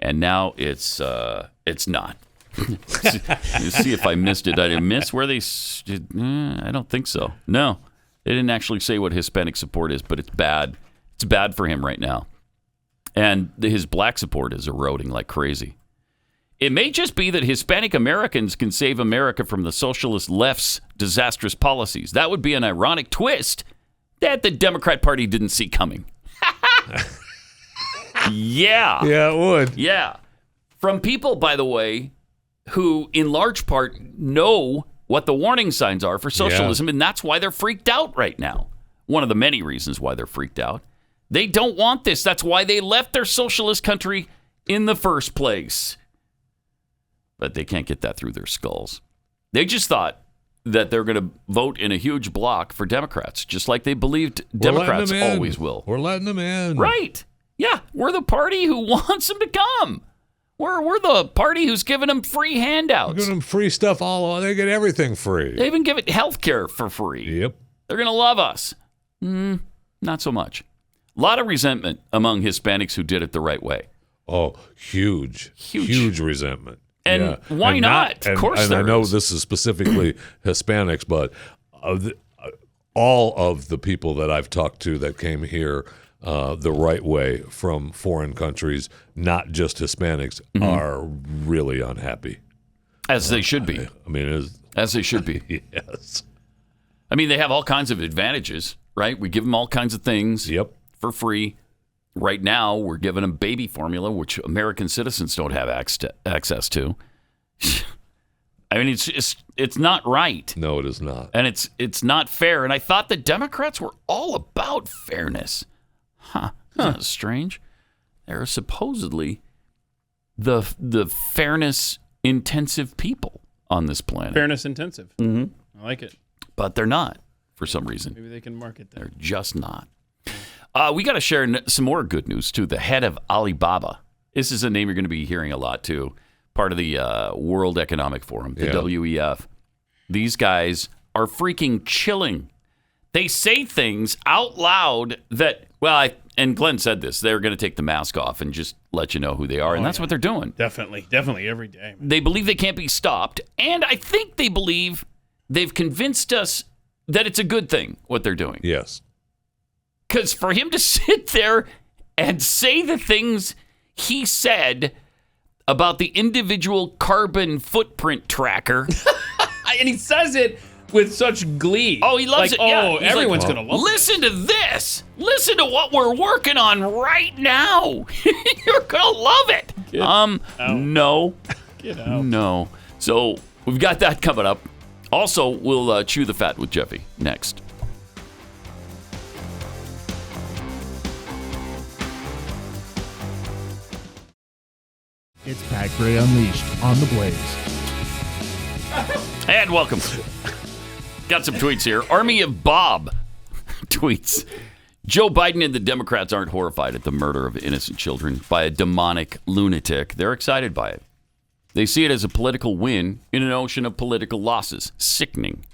[SPEAKER 2] And now it's not. See if I missed it. I didn't miss where they... I don't think so. No. They didn't actually say what Hispanic support is, but it's bad. It's bad for him right now. And his black support is eroding like crazy. It may just be that Hispanic Americans can save America from the socialist left's disastrous policies. That would be an ironic twist that the Democrat Party didn't see coming. Yeah.
[SPEAKER 3] Yeah, it would.
[SPEAKER 2] Yeah. From people, by the way, who in large part know what the warning signs are for socialism, and that's why they're freaked out right now. One of the many reasons why they're freaked out. They don't want this. That's why they left their socialist country in the first place. But they can't get that through their skulls. They just thought that they're going to vote in a huge block for Democrats, just like they believed Democrats always will.
[SPEAKER 3] We're letting them in.
[SPEAKER 2] Right. Yeah, we're the party who wants them to come. We're the party who's giving them free handouts.
[SPEAKER 3] We're giving them free stuff they get everything free.
[SPEAKER 2] They even give it health care for free.
[SPEAKER 3] Yep.
[SPEAKER 2] They're going to love us. Not so much. A lot of resentment among Hispanics who did it the right way.
[SPEAKER 3] Oh, huge resentment.
[SPEAKER 2] And why not? Of course
[SPEAKER 3] and
[SPEAKER 2] there
[SPEAKER 3] I know
[SPEAKER 2] is.
[SPEAKER 3] this is specifically Hispanics, but all of the people that I've talked to that came here the right way from foreign countries, not just Hispanics, are really unhappy.
[SPEAKER 2] As they should be. As they should be.
[SPEAKER 3] Yes.
[SPEAKER 2] I mean, they have all kinds of advantages, right? We give them all kinds of things for free. Right now, we're giving them baby formula, which American citizens don't have access to. I mean, it's not right.
[SPEAKER 3] No, it is not.
[SPEAKER 2] And it's not fair. And I thought the Democrats were all about fairness. Isn't that strange? They're supposedly the fairness-intensive people on this planet.
[SPEAKER 5] Fairness intensive. Mm-hmm. I like it.
[SPEAKER 2] But they're not, for some reason.
[SPEAKER 5] Maybe they can market that.
[SPEAKER 2] They're just not. We got to share some more good news, too. The head of Alibaba. This is a name you're going to be hearing a lot, too. Part of the World Economic Forum, the WEF. These guys are freaking chilling. They say things out loud that, and Glenn said this, they're going to take the mask off and just let you know who they are. And that's what they're doing.
[SPEAKER 5] Definitely every day. Man.
[SPEAKER 2] They believe they can't be stopped. And I think they believe they've convinced us that it's a good thing, what they're doing.
[SPEAKER 3] Yes.
[SPEAKER 2] Because for him to sit there and say the things he said about the individual carbon footprint tracker.
[SPEAKER 5] And he says it with such glee.
[SPEAKER 2] Oh, he loves it. Yeah. He's
[SPEAKER 5] Everyone's going to love it.
[SPEAKER 2] Listen to this. Listen to what we're working on right now. You're going to love it.
[SPEAKER 5] Get out.
[SPEAKER 2] No.
[SPEAKER 5] Get out.
[SPEAKER 2] No. So we've got that coming up. Also, we'll chew the fat with Jeffy next.
[SPEAKER 6] It's Pat Gray Unleashed on the Blaze.
[SPEAKER 2] And welcome. Got some tweets here. Army of Bob tweets. Joe Biden and the Democrats aren't horrified at the murder of innocent children by a demonic lunatic. They're excited by it. They see it as a political win in an ocean of political losses. Sickening.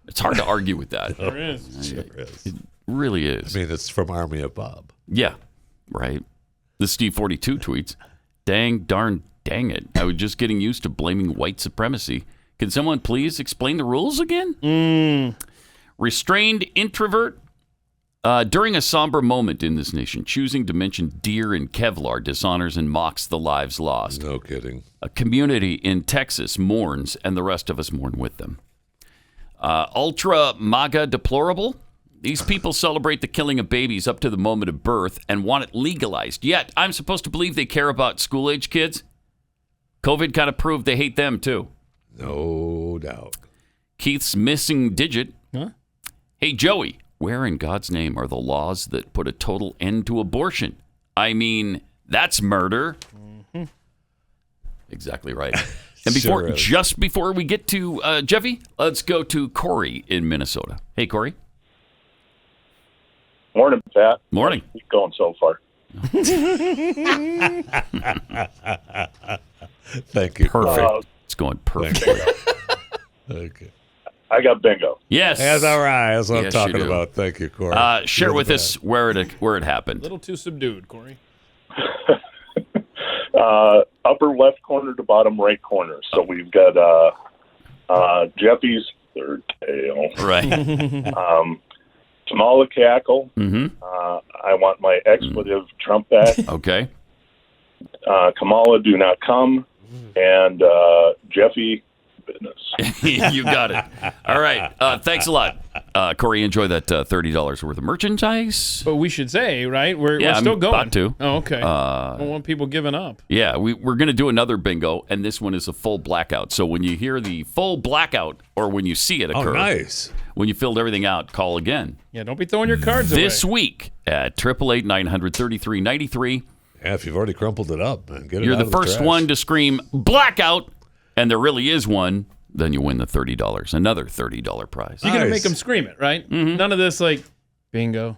[SPEAKER 2] It's hard to argue with that.
[SPEAKER 5] Sure is.
[SPEAKER 2] It really is.
[SPEAKER 3] I mean, it's from Army of Bob.
[SPEAKER 2] Yeah, right. The Steve 42 tweets, dang, darn, dang it. I was just getting used to blaming white supremacy. Can someone please explain the rules again? Restrained introvert. During a somber moment in this nation, choosing to mention deer and Kevlar dishonors and mocks the lives lost.
[SPEAKER 3] No kidding.
[SPEAKER 2] A community in Texas mourns, and the rest of us mourn with them. Ultra MAGA deplorable. These people celebrate the killing of babies up to the moment of birth and want it legalized. Yet, I'm supposed to believe they care about school-age kids? COVID kind of proved they hate them, too.
[SPEAKER 3] No doubt.
[SPEAKER 2] Keith's missing digit.
[SPEAKER 5] Huh?
[SPEAKER 2] Hey, Joey, where in God's name are the laws that put a total end to abortion? I mean, that's murder. Mm-hmm. Exactly right. And just before we get to Jeffy, let's go to Corey in Minnesota. Hey, Corey.
[SPEAKER 7] Morning, Pat.
[SPEAKER 2] Morning.
[SPEAKER 7] How's it going so far?
[SPEAKER 3] Thank you.
[SPEAKER 2] Perfect. It's going perfect.
[SPEAKER 3] Okay.
[SPEAKER 7] I got bingo.
[SPEAKER 2] Yes.
[SPEAKER 3] That's all right. That's what
[SPEAKER 2] Yes,
[SPEAKER 3] I'm talking
[SPEAKER 2] you do.
[SPEAKER 3] about. Thank you, Corey.
[SPEAKER 2] Share
[SPEAKER 3] You're
[SPEAKER 2] with
[SPEAKER 3] the
[SPEAKER 2] us
[SPEAKER 3] best.
[SPEAKER 2] where it happened.
[SPEAKER 5] A little too subdued, Corey.
[SPEAKER 7] Upper left corner to bottom right corner. So we've got Jeffy's third tail.
[SPEAKER 2] Right.
[SPEAKER 7] Kamala cackle.
[SPEAKER 2] Mm-hmm.
[SPEAKER 7] I want my expletive Trump back.
[SPEAKER 2] Okay.
[SPEAKER 7] Kamala do not come. And Jeffy business.
[SPEAKER 2] You got it. All right. Thanks a lot. Corey, enjoy that $30 worth of merchandise.
[SPEAKER 5] But we should say, right? We're
[SPEAKER 2] I'm
[SPEAKER 5] still going.
[SPEAKER 2] about to.
[SPEAKER 5] Oh, okay. I don't want people giving up.
[SPEAKER 2] Yeah, we're going to do another bingo, and this one is a full blackout. So when you hear the full blackout, or when you see it occur,
[SPEAKER 3] nice.
[SPEAKER 2] When you filled everything out, call again.
[SPEAKER 5] Yeah, don't be throwing your cards
[SPEAKER 2] This
[SPEAKER 5] away.
[SPEAKER 2] week at 888-900-3393.
[SPEAKER 3] Yeah, if you've already crumpled it up, man, get it
[SPEAKER 2] You're
[SPEAKER 3] out
[SPEAKER 2] the
[SPEAKER 3] of
[SPEAKER 2] first
[SPEAKER 3] trash.
[SPEAKER 2] one to scream blackout, and there really is one. Then you win the $30, another $30 prize.
[SPEAKER 5] You're going to
[SPEAKER 3] Nice.
[SPEAKER 5] make them scream it, right?
[SPEAKER 2] Mm-hmm.
[SPEAKER 5] None of this, like, bingo,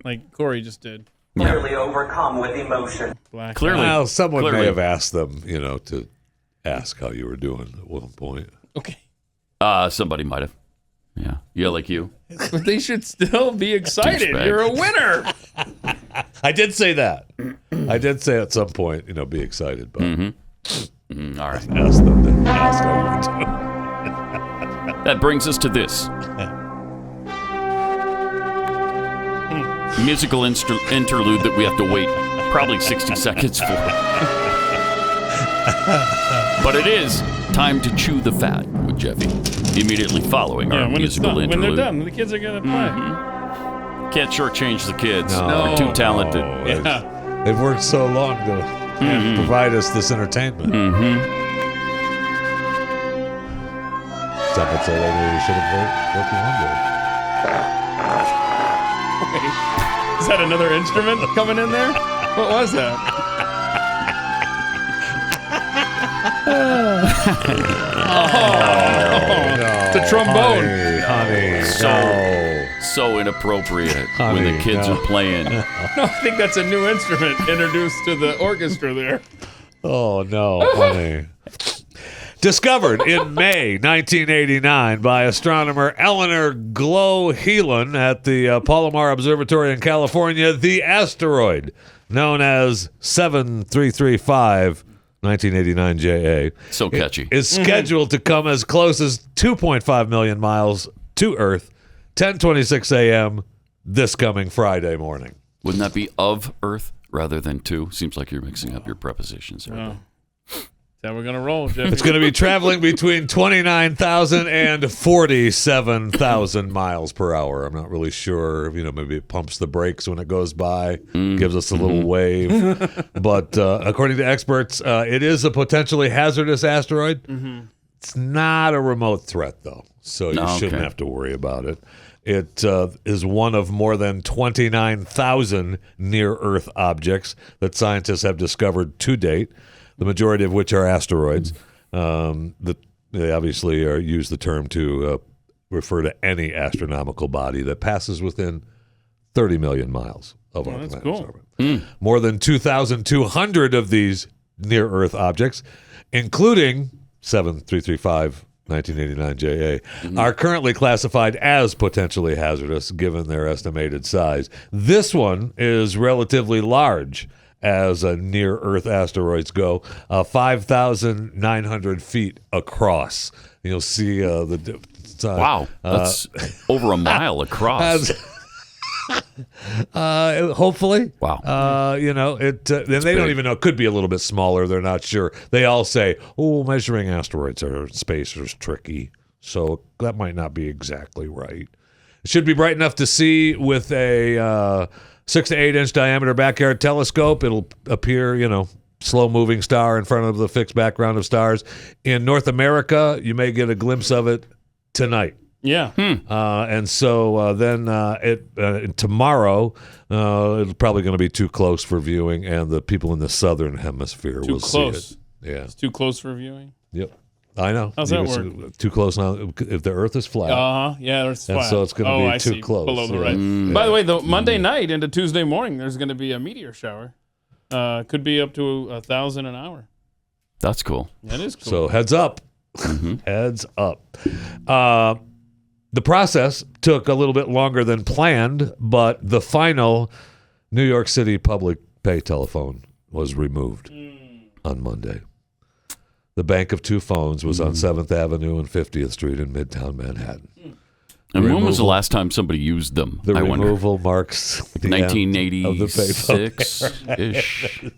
[SPEAKER 5] like Corey just did.
[SPEAKER 8] Clearly overcome with emotion.
[SPEAKER 5] Black.
[SPEAKER 2] Clearly.
[SPEAKER 3] Well, someone
[SPEAKER 2] Clearly.
[SPEAKER 3] may have asked them, to ask how you were doing at one point.
[SPEAKER 5] Okay.
[SPEAKER 2] Somebody might have. Yeah, like you.
[SPEAKER 5] But they should still be excited.
[SPEAKER 2] Douchebag.
[SPEAKER 5] You're a winner.
[SPEAKER 3] I did say that. I did say at some point, be excited, but
[SPEAKER 2] All right.
[SPEAKER 3] ask them to ask how you were doing.
[SPEAKER 2] That brings us to this. Musical interlude that we have to wait probably 60 seconds for. But it is time to chew the fat with Jeffy. Immediately following our
[SPEAKER 5] when it's
[SPEAKER 2] musical
[SPEAKER 5] done.
[SPEAKER 2] interlude.
[SPEAKER 5] When they're done, the kids are going to play.
[SPEAKER 2] Can't shortchange the kids.
[SPEAKER 3] No.
[SPEAKER 2] They're too talented.
[SPEAKER 5] Yeah.
[SPEAKER 3] They've worked so long to provide us this entertainment. Some would say they should have worked longer.
[SPEAKER 5] Is that another instrument coming in there? What was that? The trombone.
[SPEAKER 3] Honey,
[SPEAKER 2] So inappropriate
[SPEAKER 3] Honey,
[SPEAKER 2] when the kids
[SPEAKER 3] no.
[SPEAKER 2] are playing.
[SPEAKER 5] No, I think that's a new instrument introduced to the orchestra there.
[SPEAKER 3] Oh, no, honey. Discovered in May 1989 by astronomer Eleanor Glow Heelan at the Palomar Observatory in California, the asteroid known as 7335 1989 JA
[SPEAKER 2] So catchy.
[SPEAKER 3] is scheduled to come as close as 2.5 million miles to Earth, 10:26 a.m. this coming Friday morning.
[SPEAKER 2] Wouldn't that be of Earth rather than to? Seems like you're mixing up your prepositions there.
[SPEAKER 5] Oh. That's how we're going to roll, Jeff.
[SPEAKER 3] It's going to be traveling between 29,000 and 47,000 miles per hour. I'm not really sure. Maybe it pumps the brakes when it goes by, gives us a little wave. But according to experts, it is a potentially hazardous asteroid. It's not a remote threat, though, so you shouldn't have to worry about it. It is one of more than 29,000 near-Earth objects that scientists have discovered to date, the majority of which are asteroids. They obviously use the term to refer to any astronomical body that passes within 30 million miles of our
[SPEAKER 5] that's
[SPEAKER 3] planet's
[SPEAKER 5] cool.
[SPEAKER 3] orbit. More than 2,200 of these near-Earth objects, including 7335 1989 JA, are currently classified as potentially hazardous given their estimated size. This one is relatively large as near-Earth asteroids go, 5,900 feet across. You'll see the...
[SPEAKER 2] wow, that's over a mile across.
[SPEAKER 3] Hopefully.
[SPEAKER 2] Wow.
[SPEAKER 3] And they don't even know. It could be a little bit smaller. They're not sure. They all say, measuring asteroids or space is tricky. So that might not be exactly right. It should be bright enough to see with a 6 to 8 inch diameter backyard telescope. It'll appear, slow-moving star in front of the fixed background of stars. In North America, you may get a glimpse of it tonight.
[SPEAKER 5] Yeah.
[SPEAKER 3] And so then tomorrow, it's probably going to be too close for viewing, and the people in the southern hemisphere will see it. Yeah.
[SPEAKER 5] It's too close for viewing?
[SPEAKER 3] Yep. I know.
[SPEAKER 5] How's that work?
[SPEAKER 3] Too close now. If the Earth is flat.
[SPEAKER 5] Yeah, Earth's flat.
[SPEAKER 3] And so it's going to be too
[SPEAKER 5] see.
[SPEAKER 3] close.
[SPEAKER 5] Below the right. By the way, Monday night into Tuesday morning, there's going to be a meteor shower. Could be up to 1,000 an hour.
[SPEAKER 2] That's cool.
[SPEAKER 5] That is cool.
[SPEAKER 3] So heads up. Heads up. The process took a little bit longer than planned, but the final New York City public pay telephone was removed on Monday. The bank of two phones was on 7th Avenue and 50th Street in Midtown Manhattan.
[SPEAKER 2] And when was the last time somebody used them?
[SPEAKER 3] The removal marks the
[SPEAKER 2] 1986-ish.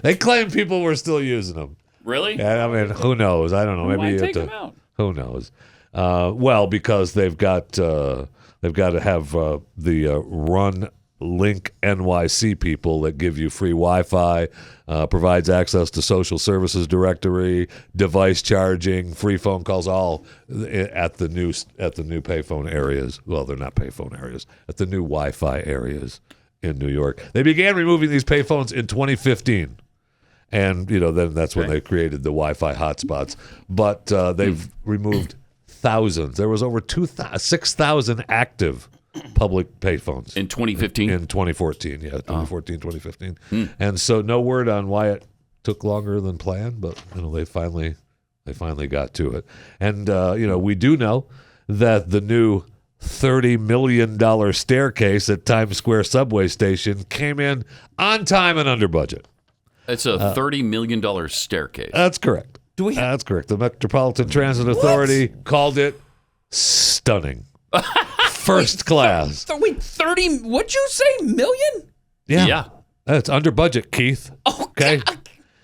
[SPEAKER 3] They claim people were still using them.
[SPEAKER 2] Really?
[SPEAKER 3] I mean, who knows? I don't know. Maybe
[SPEAKER 5] why take them out?
[SPEAKER 3] Who knows? Because they've got to have the Run Link NYC people that give you free Wi-Fi, provides access to social services directory, device charging, free phone calls, all at the new payphone areas. Well, they're not payphone areas, at the new Wi-Fi areas in New York. They began removing these payphones in 2015. And, then that's when they created the Wi-Fi hotspots. But they've removed thousands. There was over 6,000 active public payphones.
[SPEAKER 2] In 2015?
[SPEAKER 3] In 2014, 2015. And so no word on why it took longer than planned, but, they finally got to it. And, we do know that the new $30 million staircase at Times Square subway station came in on time and under budget.
[SPEAKER 2] It's a $30 million staircase.
[SPEAKER 3] That's correct. That's correct. The Metropolitan Transit Authority called it stunning. First class.
[SPEAKER 5] Wait, 30, what'd you say, million?
[SPEAKER 3] Yeah. It's under budget, Keith.
[SPEAKER 5] Okay.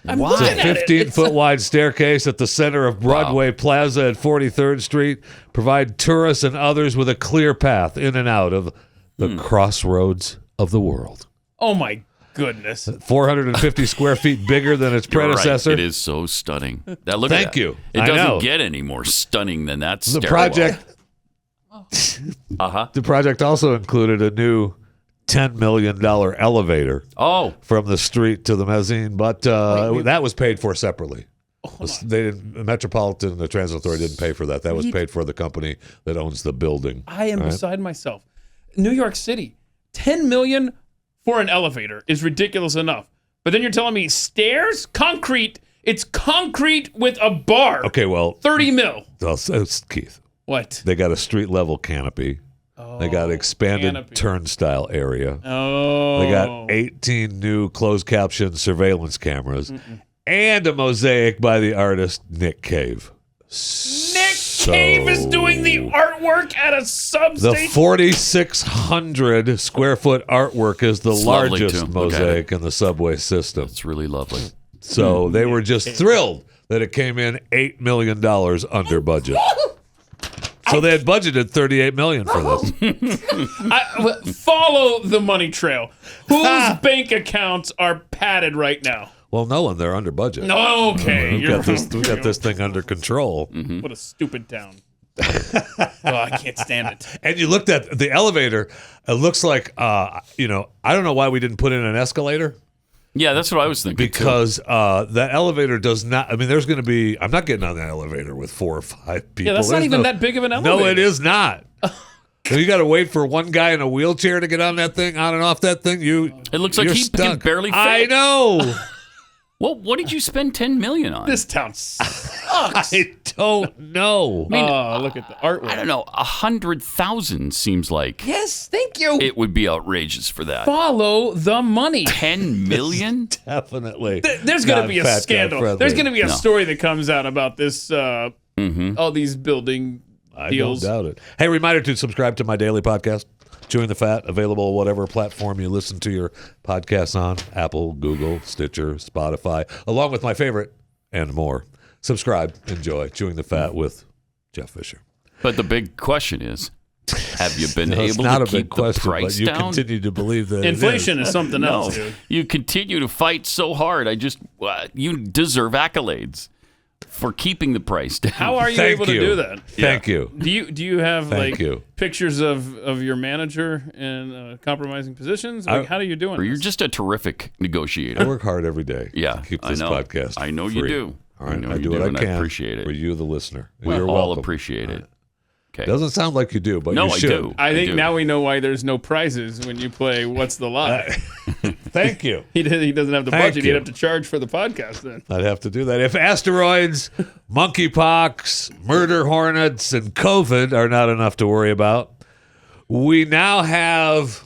[SPEAKER 5] I'm
[SPEAKER 3] It's a 15-foot wide staircase at the center of Broadway Plaza at 43rd Street. Provide tourists and others with a clear path in and out of the crossroads of the world.
[SPEAKER 5] Oh, my goodness.
[SPEAKER 3] 450 square feet bigger than its predecessor.
[SPEAKER 2] Right. It is so stunning. Look
[SPEAKER 3] Thank
[SPEAKER 2] at that.
[SPEAKER 3] you.
[SPEAKER 2] It
[SPEAKER 3] I
[SPEAKER 2] doesn't
[SPEAKER 3] know.
[SPEAKER 2] get any more stunning than that
[SPEAKER 3] The
[SPEAKER 2] stairwell.
[SPEAKER 3] The project also included a new $10 million elevator from the street to the mezzanine, but that was paid for separately. Metropolitan, the Transit Authority didn't pay for that. That was paid for the company that owns the building.
[SPEAKER 5] I am beside myself. New York City, $10 million for an elevator is ridiculous enough. But then you're telling me stairs? Concrete. It's concrete with a bar.
[SPEAKER 3] Okay, well.
[SPEAKER 5] 30 mil.
[SPEAKER 3] Keith.
[SPEAKER 5] What?
[SPEAKER 3] They got a street level canopy. They got expanded turnstile area. They got 18 new closed caption surveillance cameras and a mosaic by the artist Nick Cave.
[SPEAKER 5] Cave is doing the artwork at a substation.
[SPEAKER 3] The 4,600 square foot artwork is the largest mosaic in the subway system.
[SPEAKER 2] It's really lovely.
[SPEAKER 3] So they were just thrilled that it came in $8 million under budget. So they had budgeted $38 million for this.
[SPEAKER 5] Follow the money trail. Whose bank accounts are padded right now?
[SPEAKER 3] Well, no one. They're under budget.
[SPEAKER 5] No, okay.
[SPEAKER 3] We got this thing under control.
[SPEAKER 5] What a stupid town. I can't stand it.
[SPEAKER 3] And you looked at the elevator. It looks like, I don't know why we didn't put in an escalator.
[SPEAKER 2] Yeah, that's what I was thinking.
[SPEAKER 3] Because that elevator does not. I mean, there's going to be. I'm not getting on that elevator with 4 or 5 people.
[SPEAKER 5] Yeah, that's not even that big of an elevator.
[SPEAKER 3] No, it is not. You got to wait for one guy in a wheelchair to get on that thing, on and off that thing.
[SPEAKER 2] It looks like he can barely fit.
[SPEAKER 3] I know.
[SPEAKER 2] Well, what did you spend $10 million on?
[SPEAKER 5] This town sucks.
[SPEAKER 3] I don't know.
[SPEAKER 5] Oh, look at the artwork.
[SPEAKER 2] I don't know. 100,000 seems like
[SPEAKER 5] Yes, thank you.
[SPEAKER 2] it would be outrageous for that.
[SPEAKER 5] Follow the money.
[SPEAKER 2] $10 million?
[SPEAKER 3] Definitely.
[SPEAKER 5] There's going to
[SPEAKER 3] not
[SPEAKER 5] be a
[SPEAKER 3] fat guy
[SPEAKER 5] scandal.
[SPEAKER 3] friendly.
[SPEAKER 5] There's going to be a
[SPEAKER 2] No.
[SPEAKER 5] story that comes out about this, all these building
[SPEAKER 3] I
[SPEAKER 5] deals.
[SPEAKER 3] don't doubt it. Hey, reminder to subscribe to my daily podcast, Chewing the Fat, available whatever platform you listen to your podcasts on, Apple, Google, Stitcher, Spotify, along with my favorite and more. Subscribe, enjoy Chewing the Fat with Jeff Fisher.
[SPEAKER 2] But the big question is, have you been
[SPEAKER 3] No, it's
[SPEAKER 2] able
[SPEAKER 3] not
[SPEAKER 2] to
[SPEAKER 3] a big
[SPEAKER 2] keep the
[SPEAKER 3] question,
[SPEAKER 2] price
[SPEAKER 3] but you
[SPEAKER 2] down?
[SPEAKER 3] continue to believe that
[SPEAKER 5] Inflation
[SPEAKER 3] it
[SPEAKER 5] is something else, dude.
[SPEAKER 2] You continue to fight so hard. You deserve accolades for keeping the price down.
[SPEAKER 5] How are you
[SPEAKER 3] Thank
[SPEAKER 5] able to
[SPEAKER 3] you.
[SPEAKER 5] do that?
[SPEAKER 3] Thank you.
[SPEAKER 5] Do you have
[SPEAKER 3] Thank you.
[SPEAKER 5] pictures of your manager in compromising positions? Like, how are you doing?
[SPEAKER 2] Or you're
[SPEAKER 5] this?
[SPEAKER 2] just a terrific
[SPEAKER 3] I
[SPEAKER 2] negotiator.
[SPEAKER 3] work hard every day
[SPEAKER 2] Yeah,
[SPEAKER 3] to keep
[SPEAKER 2] I
[SPEAKER 3] this
[SPEAKER 2] know.
[SPEAKER 3] podcast
[SPEAKER 2] I know you
[SPEAKER 3] free.
[SPEAKER 2] do.
[SPEAKER 3] All right,
[SPEAKER 2] I know
[SPEAKER 3] I
[SPEAKER 2] you
[SPEAKER 3] do
[SPEAKER 2] do,
[SPEAKER 3] what
[SPEAKER 2] and
[SPEAKER 3] I
[SPEAKER 2] I
[SPEAKER 3] can
[SPEAKER 2] appreciate it.
[SPEAKER 3] for you, the listener.
[SPEAKER 2] We
[SPEAKER 3] You're
[SPEAKER 2] all
[SPEAKER 3] welcome.
[SPEAKER 2] appreciate it. Okay.
[SPEAKER 3] Doesn't sound like you do, but
[SPEAKER 2] No,
[SPEAKER 3] you
[SPEAKER 2] I
[SPEAKER 3] should.
[SPEAKER 2] do.
[SPEAKER 5] I think
[SPEAKER 2] do.
[SPEAKER 5] now we know why there's no prizes when you play What's the Lie.
[SPEAKER 3] Thank you.
[SPEAKER 5] He doesn't have the
[SPEAKER 3] Thank
[SPEAKER 5] budget.
[SPEAKER 3] you.
[SPEAKER 5] He'd have to charge for the podcast then.
[SPEAKER 3] I'd have to do that. If asteroids, monkeypox, murder hornets, and COVID are not enough to worry about, we now have,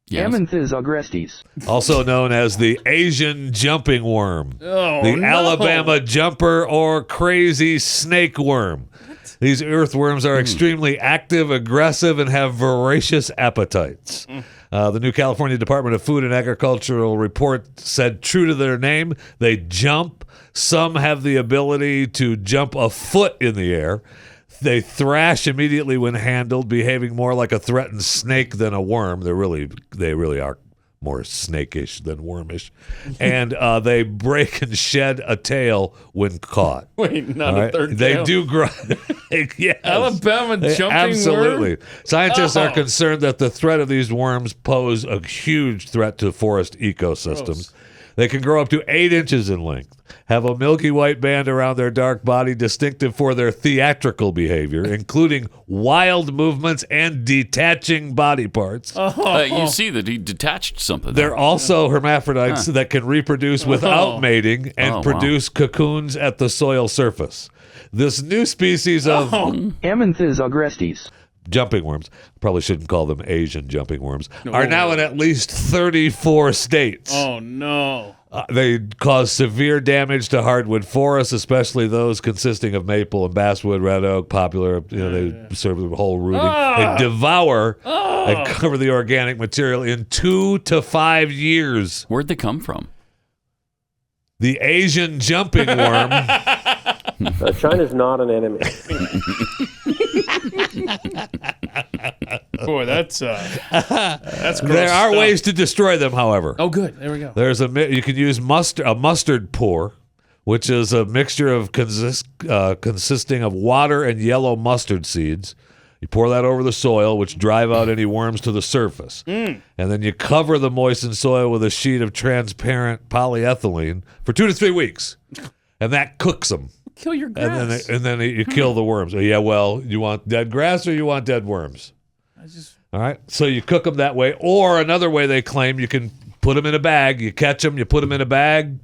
[SPEAKER 2] Yes.
[SPEAKER 9] Amynthis agrestes.
[SPEAKER 3] also known as the Asian jumping worm,
[SPEAKER 5] Oh,
[SPEAKER 3] the
[SPEAKER 5] no.
[SPEAKER 3] Alabama jumper, or crazy snake worm. These earthworms are extremely active, aggressive, and have voracious appetites. The new California Department of Food and Agricultural report said, true to their name, they jump. Some have the ability to jump a foot in the air. They thrash immediately when handled, behaving more like a threatened snake than a worm. They really are more snakish than wormish. And they break and shed a tail when caught.
[SPEAKER 5] Wait, not
[SPEAKER 3] All
[SPEAKER 5] a
[SPEAKER 3] right?
[SPEAKER 5] third
[SPEAKER 3] They
[SPEAKER 5] tail.
[SPEAKER 3] do grow. Yes.
[SPEAKER 5] Alabama
[SPEAKER 3] They-
[SPEAKER 5] jumping
[SPEAKER 3] absolutely.
[SPEAKER 5] worm?
[SPEAKER 3] Scientists are
[SPEAKER 5] Oh.
[SPEAKER 3] concerned that the threat of these worms pose a huge threat to forest ecosystems.
[SPEAKER 5] Gross.
[SPEAKER 3] They can grow up to 8 inches in length, have a milky white band around their dark body distinctive for their theatrical behavior, including wild movements and detaching body parts.
[SPEAKER 2] You see that he detached something.
[SPEAKER 3] They're also hermaphrodites that can reproduce without mating and
[SPEAKER 2] Oh, wow.
[SPEAKER 3] produce cocoons at the soil surface. This new species of
[SPEAKER 9] Amynthis agrestes.
[SPEAKER 3] jumping worms, probably shouldn't call them Asian jumping worms, are now in at least 34 states.
[SPEAKER 5] Oh, no.
[SPEAKER 3] They cause severe damage to hardwood forests, especially those consisting of maple and basswood, red oak, poplar. They serve the whole rooting. They devour and cover the organic material in 2 to 5 years.
[SPEAKER 2] Where'd they come from?
[SPEAKER 3] The Asian jumping worm.
[SPEAKER 10] China's not an enemy.
[SPEAKER 5] Boy, that's gross
[SPEAKER 3] There are
[SPEAKER 5] stuff.
[SPEAKER 3] ways to destroy them, however.
[SPEAKER 5] Oh, good. There we go.
[SPEAKER 3] There's you can use a mustard pour, which is a mixture of consisting of water and yellow mustard seeds. You pour that over the soil, which drive out any worms to the surface. And then you cover the moistened soil with a sheet of transparent polyethylene for 2 to 3 weeks. And that cooks them.
[SPEAKER 5] Kill your grass.
[SPEAKER 3] And then you kill the worms. Yeah, well, you want dead grass or you want dead worms? All right. So you cook them that way. Or another way they claim, you can put them in a bag. You catch them, you put them in a bag.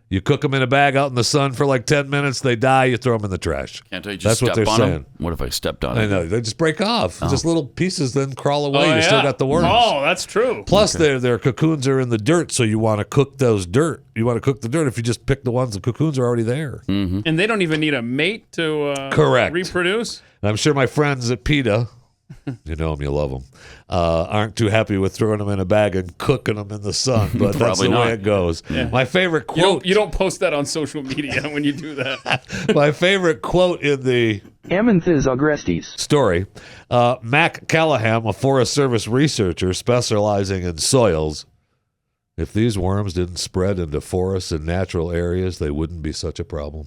[SPEAKER 3] You cook them in a bag out in the sun for like 10 minutes. They die. You throw them in the trash.
[SPEAKER 2] Can't I just
[SPEAKER 3] That's what
[SPEAKER 2] step
[SPEAKER 3] they're
[SPEAKER 2] on
[SPEAKER 3] saying.
[SPEAKER 2] them? What if I stepped on
[SPEAKER 3] I
[SPEAKER 2] it?
[SPEAKER 3] know. They just break off. Just little pieces then crawl away.
[SPEAKER 5] Oh,
[SPEAKER 3] You still
[SPEAKER 5] yeah.
[SPEAKER 3] got the worms.
[SPEAKER 5] Oh, that's true.
[SPEAKER 3] Plus, their cocoons are in the dirt, so you want to cook those dirt. You want to cook the dirt. If you just pick the ones, the cocoons are already there.
[SPEAKER 5] And they don't even need a mate to
[SPEAKER 3] Correct.
[SPEAKER 5] reproduce?
[SPEAKER 3] And I'm sure my friends at PETA, you know them, you love them, aren't too happy with throwing them in a bag and cooking them in the sun, but that's
[SPEAKER 2] Probably
[SPEAKER 3] the way
[SPEAKER 2] not.
[SPEAKER 3] it goes. My favorite quote.
[SPEAKER 5] You don't post that on social media when you do that.
[SPEAKER 3] My favorite quote in the
[SPEAKER 9] Amynthis agrestes.
[SPEAKER 3] story, Mac Callahan, a Forest Service researcher specializing in soils. If these worms didn't spread into forests and natural areas, they wouldn't be such a problem.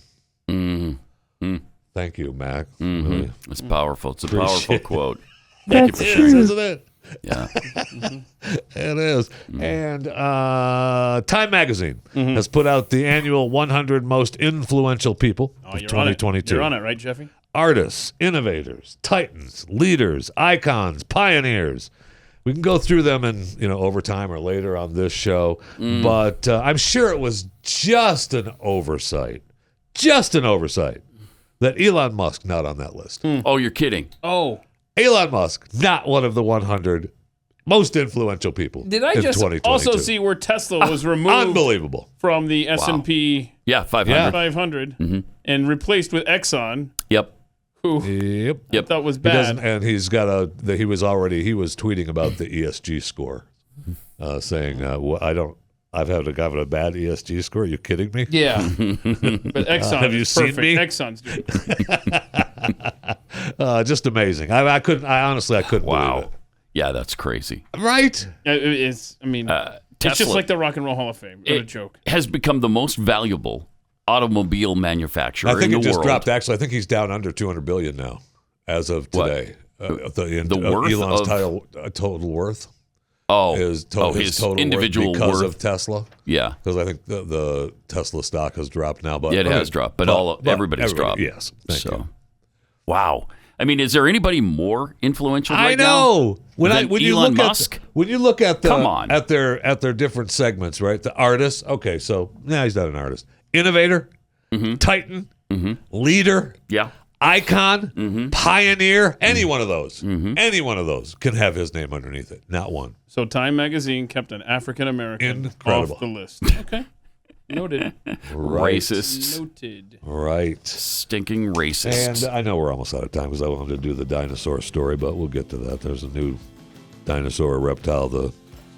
[SPEAKER 3] Thank you, Mac. Really.
[SPEAKER 2] It's powerful. It's a powerful
[SPEAKER 3] Appreciate it.
[SPEAKER 2] quote.
[SPEAKER 3] It is, isn't it?
[SPEAKER 2] Yeah.
[SPEAKER 3] It is. And Time Magazine has put out the annual 100 most influential people of
[SPEAKER 5] You're on it.
[SPEAKER 3] 2022.
[SPEAKER 5] You're on it, right, Jeffy?
[SPEAKER 3] Artists, innovators, titans, leaders, icons, pioneers. We can go through them in overtime or later on this show, but I'm sure it was just an oversight that Elon Musk not on that list.
[SPEAKER 2] Oh, you're kidding.
[SPEAKER 5] Oh.
[SPEAKER 3] Elon Musk, not one of the 100 most influential people.
[SPEAKER 5] Did I just also see where Tesla was removed
[SPEAKER 3] Unbelievable.
[SPEAKER 5] From the S&P 500 and replaced with Exxon?
[SPEAKER 2] Yep.
[SPEAKER 5] Who I thought was bad.
[SPEAKER 3] And he was tweeting about the ESG score, saying, I've had a guy with a bad ESG score. Are you kidding me?
[SPEAKER 5] Yeah. But Exxon
[SPEAKER 3] have you seen
[SPEAKER 5] perfect.
[SPEAKER 3] me?
[SPEAKER 5] Exxon's doing
[SPEAKER 3] just amazing. I honestly couldn't believe it.
[SPEAKER 2] Yeah, that's crazy.
[SPEAKER 3] Right?
[SPEAKER 5] It's just like the Rock and Roll Hall of Fame. What a joke.
[SPEAKER 2] Has become the most valuable automobile manufacturer in the world.
[SPEAKER 3] I think it just dropped. Actually, I think he's down under $200 billion now, as of today.
[SPEAKER 2] The worth
[SPEAKER 3] Elon's
[SPEAKER 2] of
[SPEAKER 3] total worth.
[SPEAKER 2] His
[SPEAKER 3] total
[SPEAKER 2] individual
[SPEAKER 3] worth because
[SPEAKER 2] worth
[SPEAKER 3] of Tesla.
[SPEAKER 2] Yeah,
[SPEAKER 3] because I think the Tesla stock has dropped now. But
[SPEAKER 2] it has dropped. But everybody's dropped.
[SPEAKER 3] Yes. Thank you.
[SPEAKER 2] Wow. I mean, is there anybody more influential right now?
[SPEAKER 3] I know. When you
[SPEAKER 2] Elon
[SPEAKER 3] look
[SPEAKER 2] Musk?
[SPEAKER 3] When you look at
[SPEAKER 2] Come on.
[SPEAKER 3] at their different segments, right? The artist. Okay, so he's not an artist. Innovator, Titan, leader, icon, pioneer. Any one of those. Any one of those can have his name underneath it. Not one.
[SPEAKER 5] So Time Magazine kept an African American off the list. Okay. Noted.
[SPEAKER 2] Racist.
[SPEAKER 5] Noted.
[SPEAKER 3] Right.
[SPEAKER 2] Stinking racist.
[SPEAKER 3] And I know we're almost out of time because I wanted to do the dinosaur story, but we'll get to that. There's a new dinosaur reptile, the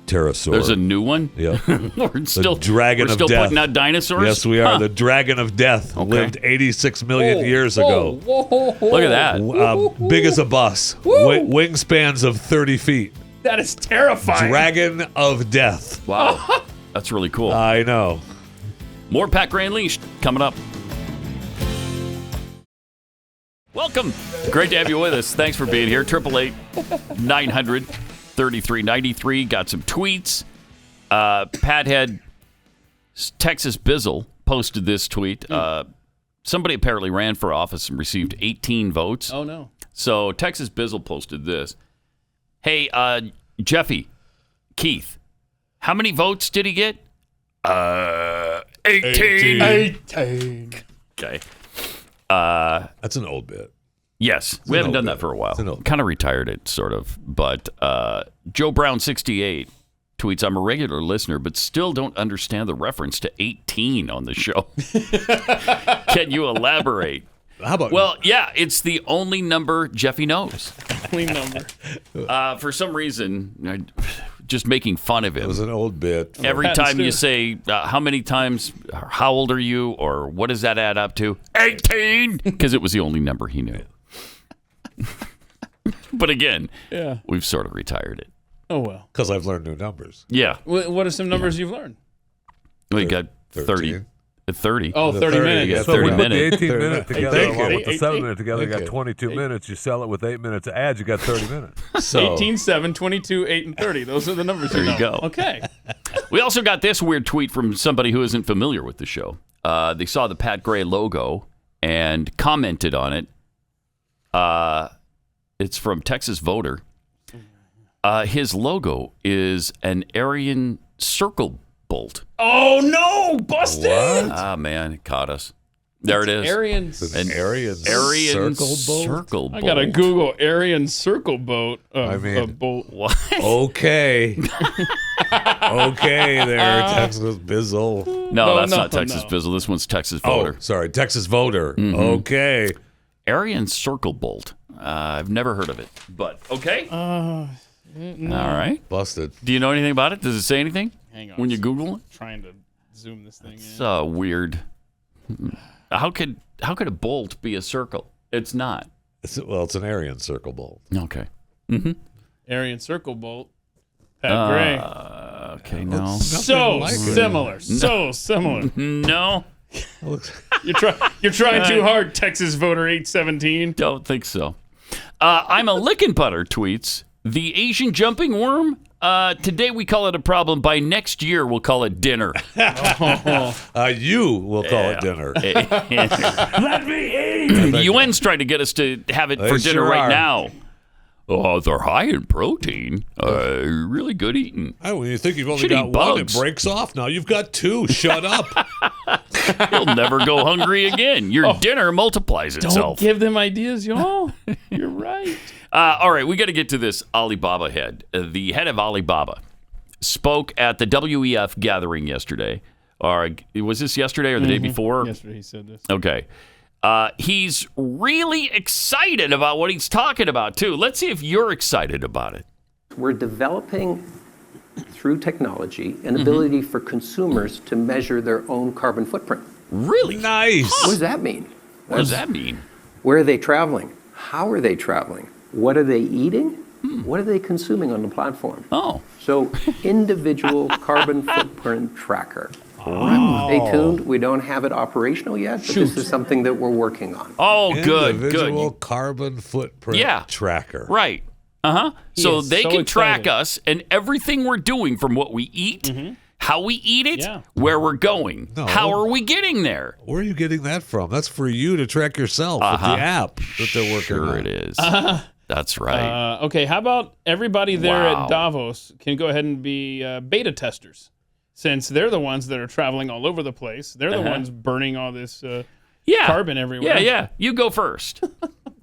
[SPEAKER 3] pterosaur.
[SPEAKER 2] There's a new one?
[SPEAKER 3] Yeah.
[SPEAKER 2] We're still
[SPEAKER 3] dragon of death.
[SPEAKER 2] putting out dinosaurs?
[SPEAKER 3] Yes, we are. The dragon of death lived 86 million years ago.
[SPEAKER 2] Look at that.
[SPEAKER 3] Big as a bus. Wingspans of 30 feet.
[SPEAKER 5] That is terrifying.
[SPEAKER 3] Dragon of death.
[SPEAKER 2] Wow. That's really cool.
[SPEAKER 3] I know.
[SPEAKER 2] More Pat Gray Unleashed coming up. Welcome. Great to have you with us. Thanks for being here. 888-900-3393. Got some tweets. Pat had Texas Bizzle posted this tweet. Somebody apparently ran for office and received 18 votes.
[SPEAKER 5] Oh, no.
[SPEAKER 2] So Texas Bizzle posted this. Hey, Jeffy, Keith, how many votes did he get? 18. Okay.
[SPEAKER 3] That's an old bit.
[SPEAKER 2] Yes. We haven't done that for a while. Kind of retired it, sort of. But Joe Brown 68 tweets, I'm a regular listener, but still don't understand the reference to 18 on the show. Can you elaborate?
[SPEAKER 3] How about?
[SPEAKER 2] Well, yeah, it's the only number Jeffy knows.
[SPEAKER 5] Only number.
[SPEAKER 2] For some reason, just making fun of him.
[SPEAKER 3] It was an old bit.
[SPEAKER 2] Every time you say, how many times, how old are you, or what does that add up to? 18! Because it was the only number he knew. But again, we've sort of retired it.
[SPEAKER 5] Oh, well.
[SPEAKER 3] Because I've learned new numbers.
[SPEAKER 2] Yeah.
[SPEAKER 5] What are some numbers you've learned?
[SPEAKER 2] We got 30. 30.
[SPEAKER 5] Oh, 30 minutes.
[SPEAKER 2] Yeah,
[SPEAKER 11] So
[SPEAKER 2] 30
[SPEAKER 11] we
[SPEAKER 2] minutes.
[SPEAKER 11] put the 18 minute together along with the
[SPEAKER 5] 18.
[SPEAKER 11] 7 minute together, you got 22 minutes. You sell it with 8 minutes of ads, you got 30 minutes.
[SPEAKER 3] So,
[SPEAKER 5] 18, 7, 22, 8, and 30. Those are the numbers
[SPEAKER 2] There you go.
[SPEAKER 5] Okay.
[SPEAKER 2] We also got this weird tweet from somebody who isn't familiar with the show. They saw the Pat Gray logo and commented on it. It's from Texas Voter. His logo is an Aryan circle bolt.
[SPEAKER 5] Oh, no! Busted!
[SPEAKER 3] What?
[SPEAKER 2] Ah, man, it caught us. There it is.
[SPEAKER 5] An
[SPEAKER 3] Aryan
[SPEAKER 2] circle bolt.
[SPEAKER 5] I gotta Google Aryan circle boat.
[SPEAKER 2] What?
[SPEAKER 3] Okay. Okay there, Texas Bizzle.
[SPEAKER 2] No, that's not Texas Bizzle. This one's Texas Voter.
[SPEAKER 3] Oh, sorry, Texas Voter. Okay.
[SPEAKER 2] Aryan circle bolt. I've never heard of it, but okay.
[SPEAKER 5] No.
[SPEAKER 2] All right.
[SPEAKER 3] Busted.
[SPEAKER 2] Do you know anything about it? Does it say anything?
[SPEAKER 5] Hang on.
[SPEAKER 2] When you Google it?
[SPEAKER 5] Trying to zoom this thing
[SPEAKER 2] It's
[SPEAKER 5] in.
[SPEAKER 2] weird. How could a bolt be a circle? It's not.
[SPEAKER 3] It's an Aryan circle bolt.
[SPEAKER 2] Okay.
[SPEAKER 5] Aryan circle bolt. Pat Gray.
[SPEAKER 2] Okay, no.
[SPEAKER 5] So
[SPEAKER 3] like it.
[SPEAKER 5] similar. So similar.
[SPEAKER 2] No.
[SPEAKER 5] You're trying too hard, Texas Voter 817.
[SPEAKER 2] Don't think so. I'm a lickin' butter tweets. The Asian jumping worm? Today we call it a problem. By next year we'll call it dinner.
[SPEAKER 3] You will call it dinner.
[SPEAKER 2] Let me eat. The UN's trying to get us to have it for dinner right now. Oh, they're high in protein. Really good eating.
[SPEAKER 3] Oh, when you think you've only
[SPEAKER 2] Should
[SPEAKER 3] got
[SPEAKER 2] eat
[SPEAKER 3] one,
[SPEAKER 2] bugs.
[SPEAKER 3] it breaks off. Now you've got two. Shut up.
[SPEAKER 2] You'll never go hungry again. Your dinner multiplies itself.
[SPEAKER 5] Don't give them ideas, y'all. You're right.
[SPEAKER 2] All right, we got to get to this Alibaba head. The head of Alibaba spoke at the WEF gathering yesterday. Or was this yesterday or the day before?
[SPEAKER 5] Yesterday he said this.
[SPEAKER 2] Okay. He's really excited about what he's talking about, too. Let's see if you're excited about it.
[SPEAKER 10] We're developing, through technology, an ability for consumers to measure their own carbon footprint.
[SPEAKER 2] Really?
[SPEAKER 3] Nice.
[SPEAKER 10] What does that mean?
[SPEAKER 2] What does that mean?
[SPEAKER 10] Where are they traveling? How are they traveling? What are they eating? What are they consuming on the platform?
[SPEAKER 2] Oh.
[SPEAKER 10] So, individual carbon footprint tracker. Stay tuned. We don't have it operational yet, but this is something that we're working on.
[SPEAKER 2] Oh, good,
[SPEAKER 3] Individual
[SPEAKER 2] good.
[SPEAKER 3] carbon footprint tracker.
[SPEAKER 2] Right. So
[SPEAKER 5] is
[SPEAKER 2] they
[SPEAKER 5] so
[SPEAKER 2] can track
[SPEAKER 5] excited.
[SPEAKER 2] us and everything we're doing, from what we eat, how we eat it, where we're going.
[SPEAKER 3] No.
[SPEAKER 2] How are we getting there?
[SPEAKER 3] Where are you getting that from? That's for you to track yourself with the app that they're working on.
[SPEAKER 2] Sure it is. That's right.
[SPEAKER 5] Okay, how about everybody there
[SPEAKER 2] Wow.
[SPEAKER 5] at Davos can go ahead and be beta testers, since they're the ones that are traveling all over the place. They're the ones burning all this carbon everywhere.
[SPEAKER 2] Yeah. You go first.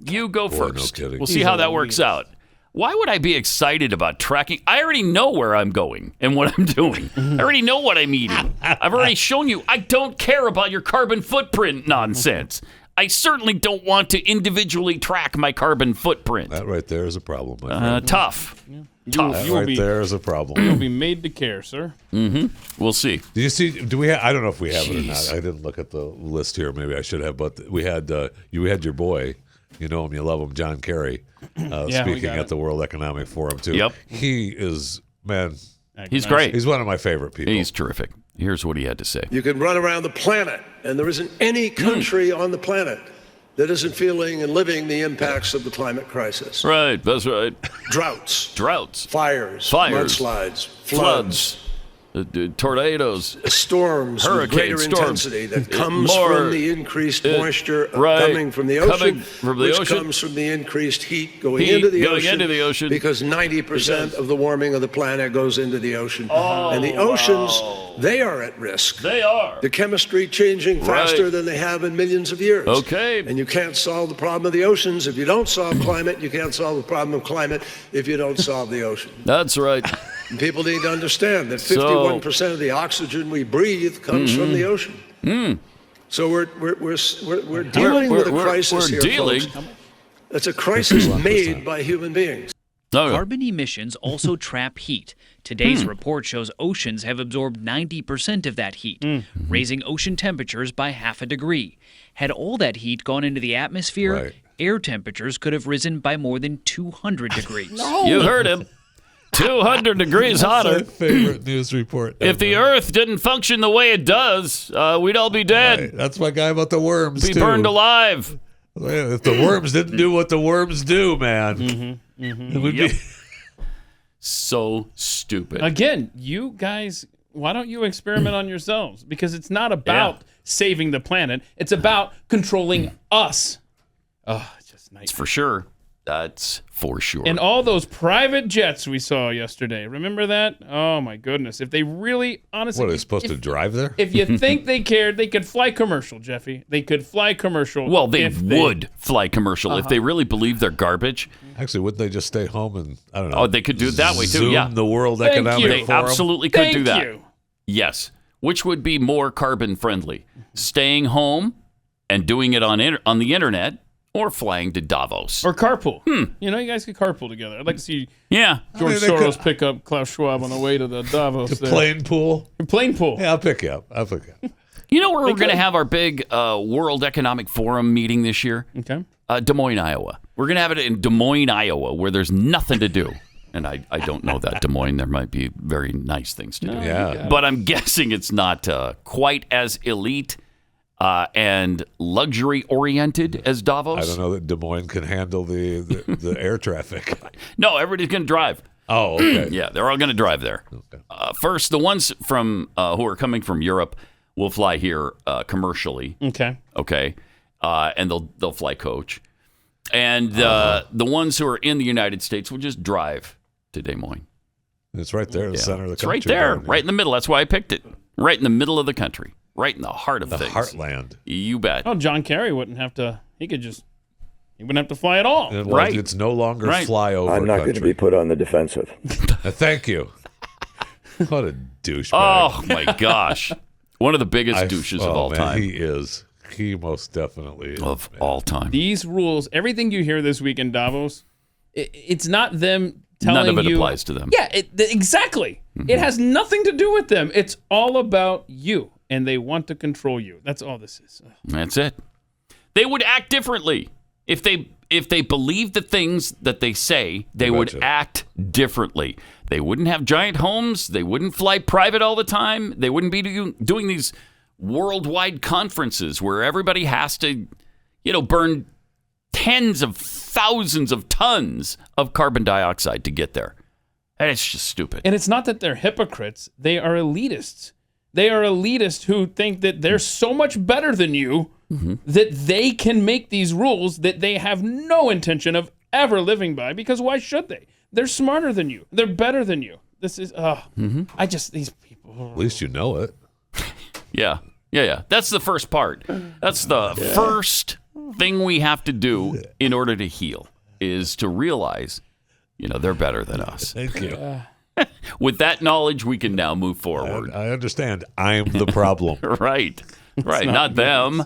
[SPEAKER 2] You go
[SPEAKER 3] Boy, no
[SPEAKER 2] first.
[SPEAKER 3] kidding.
[SPEAKER 2] We'll see how that works out. Why would I be excited about tracking? I already know where I'm going and what I'm doing. I already know what I'm eating. I've already shown you. I don't care about your carbon footprint nonsense. I certainly don't want to individually track my carbon footprint.
[SPEAKER 3] That right there is a problem, my friend.
[SPEAKER 2] Tough. Tough.
[SPEAKER 3] That
[SPEAKER 5] you will
[SPEAKER 3] right
[SPEAKER 5] be-
[SPEAKER 3] there is a problem.
[SPEAKER 5] You'll be made to care, sir.
[SPEAKER 2] We'll see.
[SPEAKER 3] Do you see? Do we? I don't know if we have it or
[SPEAKER 2] Jeez.
[SPEAKER 3] not. I didn't look at the list here. Maybe I should have. But we had. You had your boy. You know him. You love him. John Kerry.
[SPEAKER 5] we
[SPEAKER 3] Speaking
[SPEAKER 5] got
[SPEAKER 3] at
[SPEAKER 5] it.
[SPEAKER 3] the World Economic Forum too.
[SPEAKER 2] Yep.
[SPEAKER 3] He is man.
[SPEAKER 2] He's great.
[SPEAKER 3] He's one of my favorite people.
[SPEAKER 2] He's terrific. Here's what he had to say.
[SPEAKER 12] You can run around the planet, and there isn't any country on the planet that isn't feeling and living the impacts of the climate crisis.
[SPEAKER 2] Right. That's right.
[SPEAKER 12] Droughts,
[SPEAKER 2] Droughts.
[SPEAKER 12] fires,
[SPEAKER 2] Fires.
[SPEAKER 12] mudslides,
[SPEAKER 2] Floods. Tornadoes.
[SPEAKER 12] storms with
[SPEAKER 2] Hurricane
[SPEAKER 12] greater
[SPEAKER 2] storms.
[SPEAKER 12] intensity that comes
[SPEAKER 2] More,
[SPEAKER 12] from the increased moisture
[SPEAKER 2] right.
[SPEAKER 12] coming from the ocean,
[SPEAKER 2] Coming from the
[SPEAKER 12] which
[SPEAKER 2] ocean.
[SPEAKER 12] comes from the increased heat going
[SPEAKER 2] Heat
[SPEAKER 12] into the
[SPEAKER 2] going
[SPEAKER 12] ocean.
[SPEAKER 2] into the ocean.
[SPEAKER 12] Because 90% of the warming of the planet goes into the ocean. And the oceans, they are at risk.
[SPEAKER 2] They are.
[SPEAKER 12] The chemistry changing faster
[SPEAKER 2] Right.
[SPEAKER 12] than they have in millions of years.
[SPEAKER 2] Okay.
[SPEAKER 12] And you can't solve the problem of the oceans if you don't solve climate. You can't solve the problem of climate if you don't solve the ocean.
[SPEAKER 2] That's right.
[SPEAKER 12] And people need to understand that
[SPEAKER 2] So-
[SPEAKER 12] 51% of the oxygen we breathe comes from the ocean. So we're dealing with a crisis
[SPEAKER 2] we're
[SPEAKER 12] here,
[SPEAKER 2] dealing.
[SPEAKER 12] folks. It's a crisis made by human beings.
[SPEAKER 13] Carbon emissions also trap heat. Today's report shows oceans have absorbed 90% of that heat, raising ocean temperatures by half a degree. Had all that heat gone into the atmosphere, air temperatures could have risen by more than 200 degrees.
[SPEAKER 2] You heard him. 200 degrees hotter.
[SPEAKER 3] That's my favorite news report.
[SPEAKER 2] If the Earth didn't function the way it does, we'd all be dead.
[SPEAKER 3] Right. That's my guy about the worms.
[SPEAKER 2] Be
[SPEAKER 3] too.
[SPEAKER 2] burned alive.
[SPEAKER 3] If the worms didn't do what the worms do, man, it would be.
[SPEAKER 2] So stupid.
[SPEAKER 5] Again, you guys, why don't you experiment on yourselves? Because it's not about saving the planet. It's about controlling us. Oh, it's just nice.
[SPEAKER 2] That's for sure. That's for sure.
[SPEAKER 5] And all those private jets we saw yesterday. Remember that? Oh, my goodness. If they really, honestly...
[SPEAKER 3] What, are they supposed to drive there?
[SPEAKER 5] If you think they cared, they could fly commercial, Jeffy. They could fly commercial.
[SPEAKER 2] Well, they would fly commercial if they really believe they're garbage.
[SPEAKER 3] Actually, wouldn't they just stay home and, I don't know.
[SPEAKER 2] Oh, they could do it that way, too,
[SPEAKER 3] zoom
[SPEAKER 2] yeah.
[SPEAKER 3] the World
[SPEAKER 5] Thank
[SPEAKER 3] Economic
[SPEAKER 5] you.
[SPEAKER 2] They
[SPEAKER 3] Forum?
[SPEAKER 2] absolutely could do
[SPEAKER 5] Thank
[SPEAKER 2] that.
[SPEAKER 5] you.
[SPEAKER 2] Yes. Which would be more carbon friendly? Staying home and doing it on the internet, or flying to Davos.
[SPEAKER 5] Or carpool. You know, you guys could carpool together. I'd like to see
[SPEAKER 2] Yeah.
[SPEAKER 5] George
[SPEAKER 3] they
[SPEAKER 5] Soros
[SPEAKER 3] could-
[SPEAKER 5] pick up Klaus Schwab on the way to the Davos.
[SPEAKER 3] To
[SPEAKER 5] there.
[SPEAKER 3] plane pool?
[SPEAKER 5] Plane pool.
[SPEAKER 3] Yeah, I'll pick you up. I'll pick you up.
[SPEAKER 2] You know where we're going to have our big World Economic Forum meeting this year?
[SPEAKER 5] Okay.
[SPEAKER 2] Des Moines, Iowa. We're going to have it in Des Moines, Iowa, where there's nothing to do. And I don't know that Des Moines. There might be very nice things to do.
[SPEAKER 3] Yeah.
[SPEAKER 2] But I'm guessing it's not quite as elite and luxury-oriented as Davos.
[SPEAKER 3] I don't know that Des Moines can handle the air traffic.
[SPEAKER 2] No, everybody's going to drive.
[SPEAKER 3] Oh, okay.
[SPEAKER 2] Yeah, they're all going to drive there.
[SPEAKER 3] Okay.
[SPEAKER 2] First, the ones from who are coming from Europe will fly here commercially.
[SPEAKER 5] Okay.
[SPEAKER 2] Okay, and they'll fly coach. And the ones who are in the United States will just drive to Des Moines.
[SPEAKER 3] It's right there in the center of the country.
[SPEAKER 2] It's right there, right in the middle. That's why I picked it. Right in the middle of the country. Right in the heart of
[SPEAKER 3] the
[SPEAKER 2] things.
[SPEAKER 3] Heartland.
[SPEAKER 2] You bet.
[SPEAKER 5] Oh, John Kerry wouldn't have to. He wouldn't have to fly at all.
[SPEAKER 3] Well, right. It's no longer flyover.
[SPEAKER 14] I'm not going to be put on the defensive.
[SPEAKER 3] Thank you. What a douchebag.
[SPEAKER 2] Oh, my gosh. One of the biggest douches of all time.
[SPEAKER 3] He is. He most definitely is.
[SPEAKER 2] Of all time.
[SPEAKER 5] These rules, everything you hear this week in Davos, it's not them telling you.
[SPEAKER 2] None of it applies to them.
[SPEAKER 5] Yeah, exactly. Mm-hmm. It has nothing to do with them. It's all about you, and they want to control you. That's all this is.
[SPEAKER 2] That's it. They would act differently. If they believe the things that they say, they would act differently. They wouldn't have giant homes. They wouldn't fly private all the time. They wouldn't be doing these worldwide conferences where everybody has to, burn tens of thousands of tons of carbon dioxide to get there. And it's just stupid.
[SPEAKER 5] And it's not that they're hypocrites. They are elitists. They are elitists who think that they're so much better than you that they can make these rules that they have no intention of ever living by, because why should they? They're smarter than you. They're better than you. This is, these people.
[SPEAKER 3] At least you know it.
[SPEAKER 2] Yeah. That's the first part. That's the first thing we have to do in order to heal, is to realize, they're better than us.
[SPEAKER 3] Thank you.
[SPEAKER 2] With that knowledge, we can now move forward.
[SPEAKER 3] I understand. I'm the problem.
[SPEAKER 2] Right. Not them.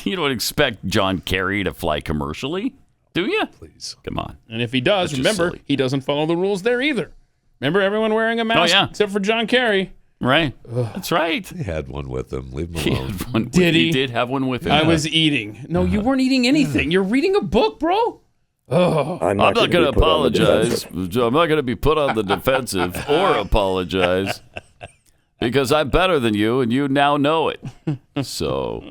[SPEAKER 2] You don't expect John Kerry to fly commercially, do you?
[SPEAKER 3] Please.
[SPEAKER 2] Come on.
[SPEAKER 5] And if he does, remember, he doesn't follow the rules there either. Remember everyone wearing a mask except for John Kerry.
[SPEAKER 2] Right. That's right.
[SPEAKER 3] He had one with him. Leave him alone.
[SPEAKER 5] Did he?
[SPEAKER 2] He did have one with him.
[SPEAKER 5] I was eating. No, you weren't eating anything. You're reading a book, bro. Oh.
[SPEAKER 2] I'm not going to apologize. I'm not going to be put on the defensive or apologize, because I'm better than you, and you now know it. So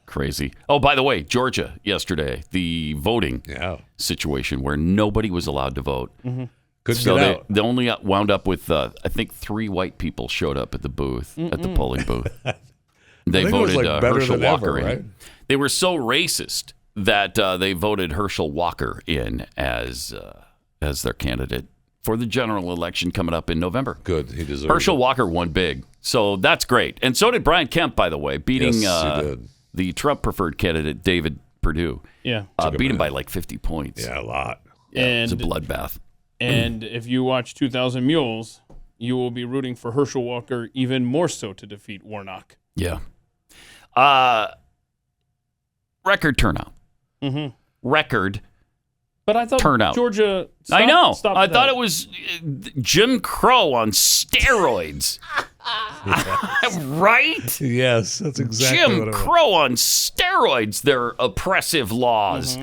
[SPEAKER 2] crazy. Oh, by the way, Georgia yesterday, the voting situation where nobody was allowed to vote.
[SPEAKER 3] Couldn't get out.
[SPEAKER 2] They only wound up with, I think, 3 white people showed up at the booth, at the polling booth. They voted Herschel Walker in. Right? They were so racist that they voted Herschel Walker in as their candidate for the general election coming up in November.
[SPEAKER 3] Good, he deserves
[SPEAKER 2] Herschel
[SPEAKER 3] it.
[SPEAKER 2] Walker won big, so that's great. And so did Brian Kemp, by the way, beating the Trump-preferred candidate, David Perdue.
[SPEAKER 5] Yeah.
[SPEAKER 2] Beat him by like 50 points.
[SPEAKER 3] Yeah, a lot.
[SPEAKER 2] Yeah, it was a bloodbath.
[SPEAKER 5] And if you watch 2,000 Mules, you will be rooting for Herschel Walker even more so to defeat Warnock.
[SPEAKER 2] Yeah. Record turnout. Record
[SPEAKER 5] But I thought
[SPEAKER 2] turnout.
[SPEAKER 5] Georgia
[SPEAKER 2] I know. I
[SPEAKER 5] that.
[SPEAKER 2] thought it was Jim Crow on steroids. Right?
[SPEAKER 3] Yes, that's exactly
[SPEAKER 2] Jim
[SPEAKER 3] what it was.
[SPEAKER 2] Crow on steroids, their oppressive laws.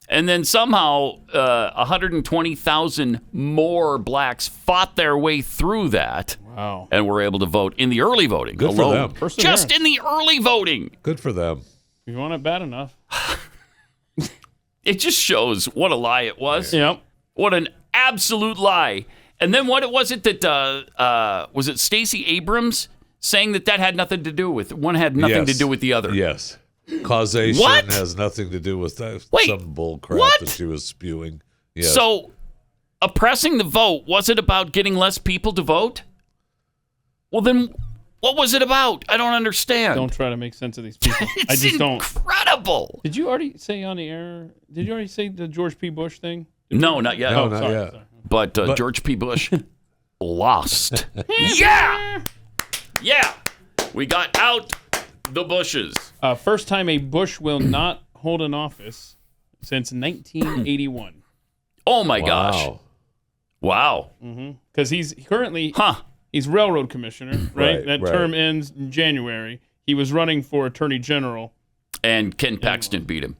[SPEAKER 2] And then somehow 120,000 more blacks fought their way through that.
[SPEAKER 5] Wow.
[SPEAKER 2] And were able to vote in the early voting
[SPEAKER 3] Good
[SPEAKER 2] alone.
[SPEAKER 3] for them.
[SPEAKER 2] Just in the early voting.
[SPEAKER 3] Good for them.
[SPEAKER 5] You want it bad enough.
[SPEAKER 2] It just shows what a lie it was.
[SPEAKER 5] Yep.
[SPEAKER 2] What an absolute lie. And then what was it that, was it Stacey Abrams saying that had nothing to do with, one had nothing to do with the other?
[SPEAKER 3] Yes. Causation has nothing to do with that.
[SPEAKER 2] Wait,
[SPEAKER 3] some bull crap that she was spewing. Yes.
[SPEAKER 2] So oppressing the vote, was it about getting less people to vote? Well, then what was it about? I don't understand.
[SPEAKER 5] Don't try to make sense of these people.
[SPEAKER 2] It's
[SPEAKER 5] I just don't.
[SPEAKER 2] Incredible.
[SPEAKER 5] Did you already say on the air? Did you already say the George P. Bush thing?
[SPEAKER 2] No, not yet.
[SPEAKER 3] No, not yet.
[SPEAKER 5] Sorry.
[SPEAKER 2] But George P. Bush lost. Yeah. We got out the Bushes.
[SPEAKER 5] First time a Bush will not hold an office since 1981.
[SPEAKER 2] Oh, my gosh. Wow.
[SPEAKER 5] Because he's currently he's railroad commissioner, right? That term ends in January. He was running for attorney general.
[SPEAKER 2] And Ken Paxton beat him.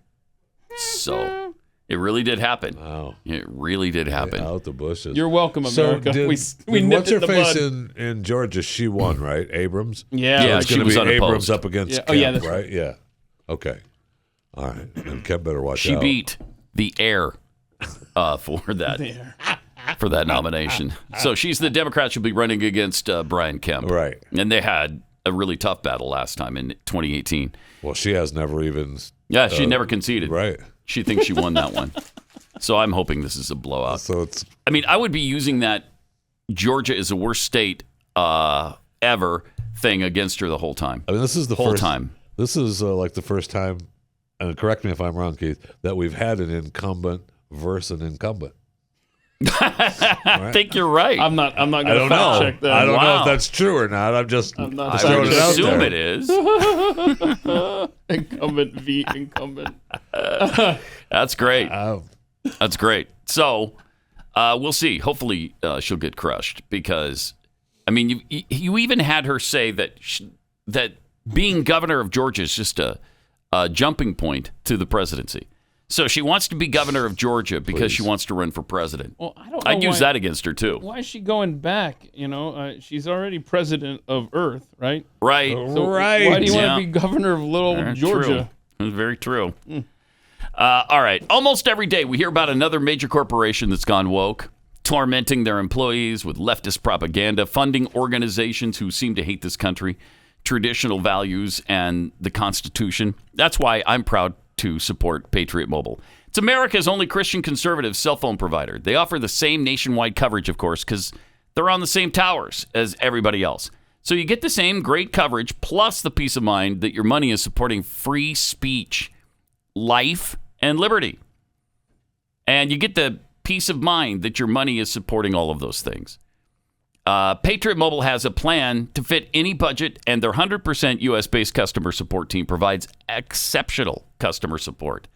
[SPEAKER 2] So it really did happen.
[SPEAKER 3] Wow.
[SPEAKER 2] It really did happen.
[SPEAKER 3] Out the Bushes.
[SPEAKER 5] You're welcome, America.
[SPEAKER 3] So
[SPEAKER 5] we nipped
[SPEAKER 3] what's her
[SPEAKER 5] the
[SPEAKER 3] face
[SPEAKER 5] bud.
[SPEAKER 3] in Georgia? She won, right? Abrams?
[SPEAKER 5] Yeah.
[SPEAKER 3] It's
[SPEAKER 2] she
[SPEAKER 3] going
[SPEAKER 2] was
[SPEAKER 3] to be
[SPEAKER 2] unopposed.
[SPEAKER 3] Abrams up against Kemp,
[SPEAKER 5] that's
[SPEAKER 3] right? Yeah. Okay. All right. And Kemp better watch
[SPEAKER 2] She
[SPEAKER 3] out.
[SPEAKER 2] beat the heir for that nomination. So she's the Democrat. She'll be running against Brian Kemp.
[SPEAKER 3] Right.
[SPEAKER 2] And they had a really tough battle last time in 2018.
[SPEAKER 3] Well, she has never even.
[SPEAKER 2] Yeah, she never conceded.
[SPEAKER 3] Right.
[SPEAKER 2] She thinks she won that one. So I'm hoping this is a blowout.
[SPEAKER 3] So it's.
[SPEAKER 2] I mean, I would be using that Georgia is the worst state ever thing against her the whole time.
[SPEAKER 3] I mean, this is the
[SPEAKER 2] whole
[SPEAKER 3] first
[SPEAKER 2] time.
[SPEAKER 3] This is like the first time, and correct me if I'm wrong, Keith, that we've had an incumbent versus an incumbent.
[SPEAKER 2] I think you're right.
[SPEAKER 5] I'm not going to fact check that.
[SPEAKER 3] I don't know if that's true or not. I'm just throwing it out
[SPEAKER 2] assume
[SPEAKER 3] there.
[SPEAKER 2] it is.
[SPEAKER 5] Incumbent v. incumbent.
[SPEAKER 2] That's great. That's great. So we'll see. Hopefully she'll get crushed because, I mean, you even had her say that that being governor of Georgia is just a jumping point to the presidency. So she wants to be governor of Georgia because she wants to run for president.
[SPEAKER 5] Well, I don't know.
[SPEAKER 2] I'd use that against her, too.
[SPEAKER 5] Why is she going back? She's already president of Earth, right?
[SPEAKER 2] Right.
[SPEAKER 5] So why do you want to be governor of little Georgia?
[SPEAKER 2] True. Very true. All right. Almost every day we hear about another major corporation that's gone woke, tormenting their employees with leftist propaganda, funding organizations who seem to hate this country, traditional values, and the Constitution. That's why I'm proud to support Patriot Mobile. It's America's only Christian conservative cell phone provider. They offer the same nationwide coverage, of course, because they're on the same towers as everybody else. So you get the same great coverage plus the peace of mind that your money is supporting free speech, life, and liberty. And you get the peace of mind that your money is supporting all of those things. Patriot Mobile has a plan to fit any budget, and their 100% U.S.-based customer support team provides exceptional customer support.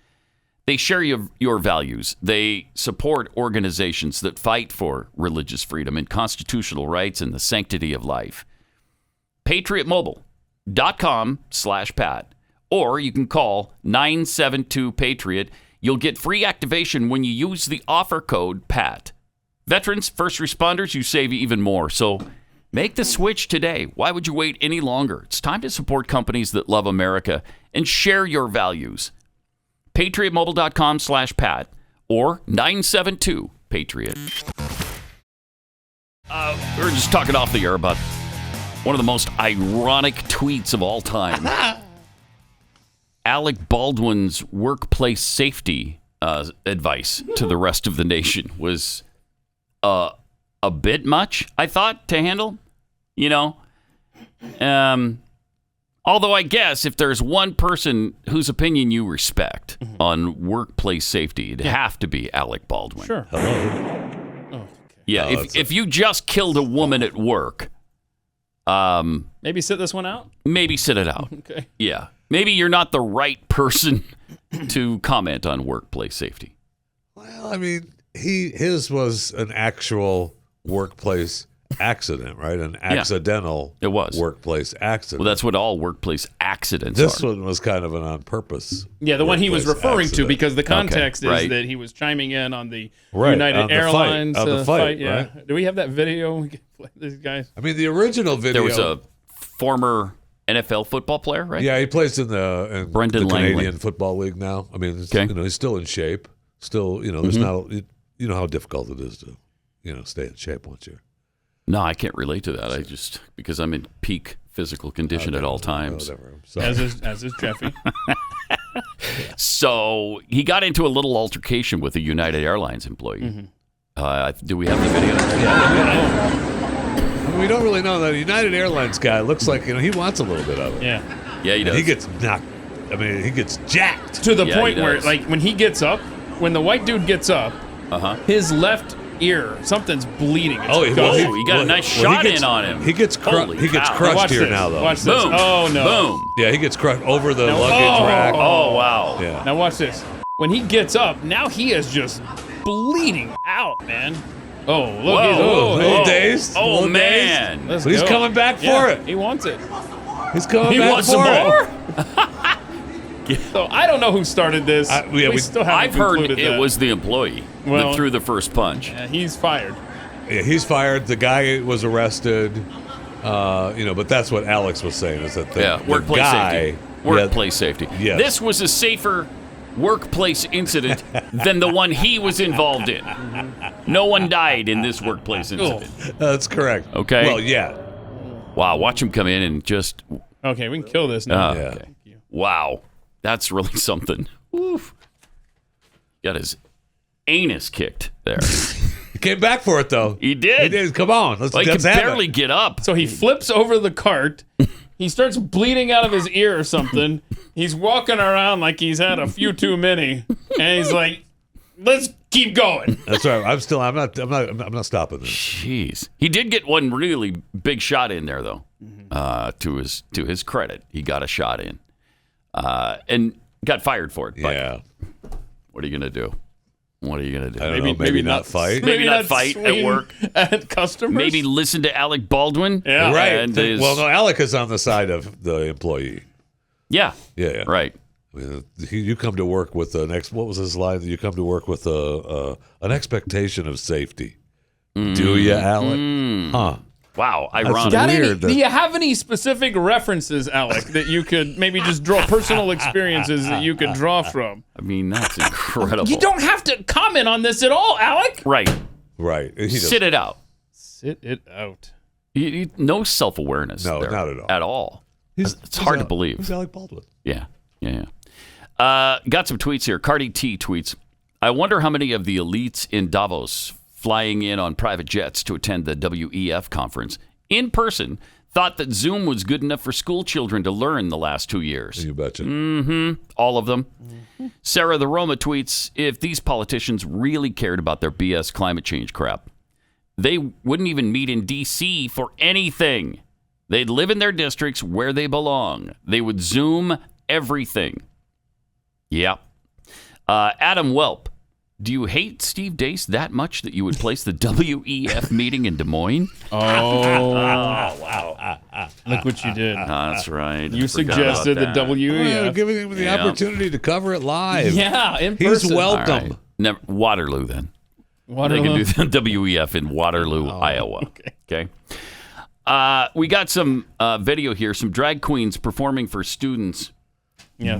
[SPEAKER 2] They share your values. They support organizations that fight for religious freedom and constitutional rights and the sanctity of life. PatriotMobile.com/Pat. Or you can call 972-PATRIOT. You'll get free activation when you use the offer code PAT. Veterans, first responders, you save even more. So make the switch today. Why would you wait any longer? It's time to support companies that love America and share your values. PatriotMobile.com/Pat or 972-PATRIOT. We were just talking off the air about one of the most ironic tweets of all time. Alec Baldwin's workplace safety advice to the rest of the nation was a bit much, I thought, to handle. Although I guess if there's one person whose opinion you respect on workplace safety, it'd have to be Alec Baldwin.
[SPEAKER 5] Sure.
[SPEAKER 3] Hello.
[SPEAKER 5] Oh, okay.
[SPEAKER 2] Yeah, if you just killed a woman at work,
[SPEAKER 5] maybe sit this one out?
[SPEAKER 2] Maybe sit it out.
[SPEAKER 5] Okay.
[SPEAKER 2] Yeah. Maybe you're not the right person to comment on workplace safety.
[SPEAKER 3] Well, I mean, his was an actual workplace accident, right? An accidental
[SPEAKER 2] it was.
[SPEAKER 3] Workplace accident.
[SPEAKER 2] Well, that's what all workplace accidents
[SPEAKER 3] This
[SPEAKER 2] are.
[SPEAKER 3] one was kind of an on purpose.
[SPEAKER 5] Yeah, the one he was referring
[SPEAKER 3] accident.
[SPEAKER 5] to, because the context is that he was chiming in on the United Airlines fight. Yeah.
[SPEAKER 3] Right?
[SPEAKER 5] Do we have that video? We can play these guys.
[SPEAKER 3] I mean, the original video.
[SPEAKER 2] There was a former NFL football player, right?
[SPEAKER 3] Yeah, he plays in the Canadian Football League now. I mean, he's still in shape. Still, there's not. You know how difficult it is to, stay in shape once you're.
[SPEAKER 2] No, I can't relate to that. I just because I'm in peak physical condition at all times.
[SPEAKER 5] As is Jeffy.
[SPEAKER 2] So he got into a little altercation with a United Airlines employee. Do we have the video?
[SPEAKER 3] Yeah. We don't really know. That United Airlines guy looks like he wants a little bit of it.
[SPEAKER 5] Yeah.
[SPEAKER 2] Yeah, he does.
[SPEAKER 3] He gets knocked. I mean, he gets jacked
[SPEAKER 5] to the point where, like, when he gets up, when the white dude gets up, his left ear, something's bleeding.
[SPEAKER 2] He got a nice shot in on him.
[SPEAKER 3] He gets crushed here now, though.
[SPEAKER 5] Watch this.
[SPEAKER 2] Boom.
[SPEAKER 5] Oh no.
[SPEAKER 2] Boom.
[SPEAKER 3] Yeah, he gets crushed over the luggage rack.
[SPEAKER 2] Oh wow.
[SPEAKER 3] Yeah.
[SPEAKER 5] Now watch this. When he gets up, now he is just bleeding out, man. Oh, look.
[SPEAKER 3] He's a little dazed.
[SPEAKER 2] Oh, man.
[SPEAKER 3] So he's coming back for it.
[SPEAKER 5] He wants it.
[SPEAKER 3] He's coming back
[SPEAKER 2] for it.
[SPEAKER 5] So I don't know who started this. We still haven't
[SPEAKER 2] I've heard
[SPEAKER 5] concluded
[SPEAKER 2] it
[SPEAKER 5] that.
[SPEAKER 2] was the employee that threw the first punch.
[SPEAKER 5] Yeah, he's fired.
[SPEAKER 3] Yeah, he's fired. The guy was arrested. But that's what Alex was saying, is that the
[SPEAKER 2] workplace
[SPEAKER 3] guy,
[SPEAKER 2] safety. Workplace safety.
[SPEAKER 3] Yes.
[SPEAKER 2] This was a safer workplace incident than the one he was involved in. No one died in this workplace incident.
[SPEAKER 3] That's correct.
[SPEAKER 2] Okay.
[SPEAKER 3] Well, yeah.
[SPEAKER 2] Wow, watch him come in and just...
[SPEAKER 5] Okay, we can kill this now.
[SPEAKER 2] Okay. Wow, that's really something. Oof. Got his anus kicked there.
[SPEAKER 3] He came back for it, though.
[SPEAKER 2] He did.
[SPEAKER 3] He did. Come on.
[SPEAKER 2] He can barely get up.
[SPEAKER 5] So he flips over the cart. He starts bleeding out of his ear or something. He's walking around like he's had a few too many, and he's like, "Let's keep going."
[SPEAKER 3] That's right. I'm not stopping this.
[SPEAKER 2] Jeez, he did get one really big shot in there, though. To his credit, he got a shot in, and got fired for it.
[SPEAKER 3] Yeah.
[SPEAKER 2] What are you gonna do? What are you gonna do?
[SPEAKER 3] I don't know. Maybe not fight.
[SPEAKER 2] Maybe not fight at work.
[SPEAKER 5] At customers.
[SPEAKER 2] Maybe listen to Alec Baldwin.
[SPEAKER 5] Yeah.
[SPEAKER 3] Right.
[SPEAKER 2] And
[SPEAKER 3] Well, no, Alec is on the side of the employee.
[SPEAKER 2] Yeah.
[SPEAKER 3] Yeah.
[SPEAKER 2] Right.
[SPEAKER 3] I mean, you come to work with what was his line? You come to work with an expectation of safety. Do you, Alec? Huh.
[SPEAKER 2] Wow.
[SPEAKER 3] That's
[SPEAKER 2] Ironic.
[SPEAKER 3] weird.
[SPEAKER 5] Do you have any specific references, Alec, that you could maybe just draw personal experiences that you could draw from?
[SPEAKER 2] I mean, that's incredible.
[SPEAKER 5] You don't have to comment on this at all, Alec.
[SPEAKER 2] Right.
[SPEAKER 3] Right.
[SPEAKER 2] Sit it out.
[SPEAKER 5] Sit it out.
[SPEAKER 2] No self-awareness.
[SPEAKER 3] No,
[SPEAKER 2] there
[SPEAKER 3] not at all.
[SPEAKER 2] At all. It's hard to believe.
[SPEAKER 3] Who's Alec Baldwin?
[SPEAKER 2] Yeah. Got some tweets here. Cardi T tweets, I wonder how many of the elites in Davos flying in on private jets to attend the WEF conference in person thought that Zoom was good enough for school children to learn the last 2 years.
[SPEAKER 3] You betcha.
[SPEAKER 2] All of them. Sarah the Roma tweets, if these politicians really cared about their BS climate change crap, they wouldn't even meet in D.C. for anything. They'd live in their districts where they belong. They would Zoom everything. Yep. Adam Welp, do you hate Steve Deace that much that you would place the WEF meeting in Des Moines?
[SPEAKER 5] Oh, wow. Look what you did.
[SPEAKER 2] That's right.
[SPEAKER 5] You suggested the WEF.
[SPEAKER 3] Giving him the opportunity to cover it live.
[SPEAKER 5] Yeah, in person.
[SPEAKER 3] He's welcome.
[SPEAKER 2] Right. Never, Waterloo, then.
[SPEAKER 5] Waterloo?
[SPEAKER 2] They can do the WEF in Waterloo, Iowa. Okay. We got some video here, some drag queens performing for students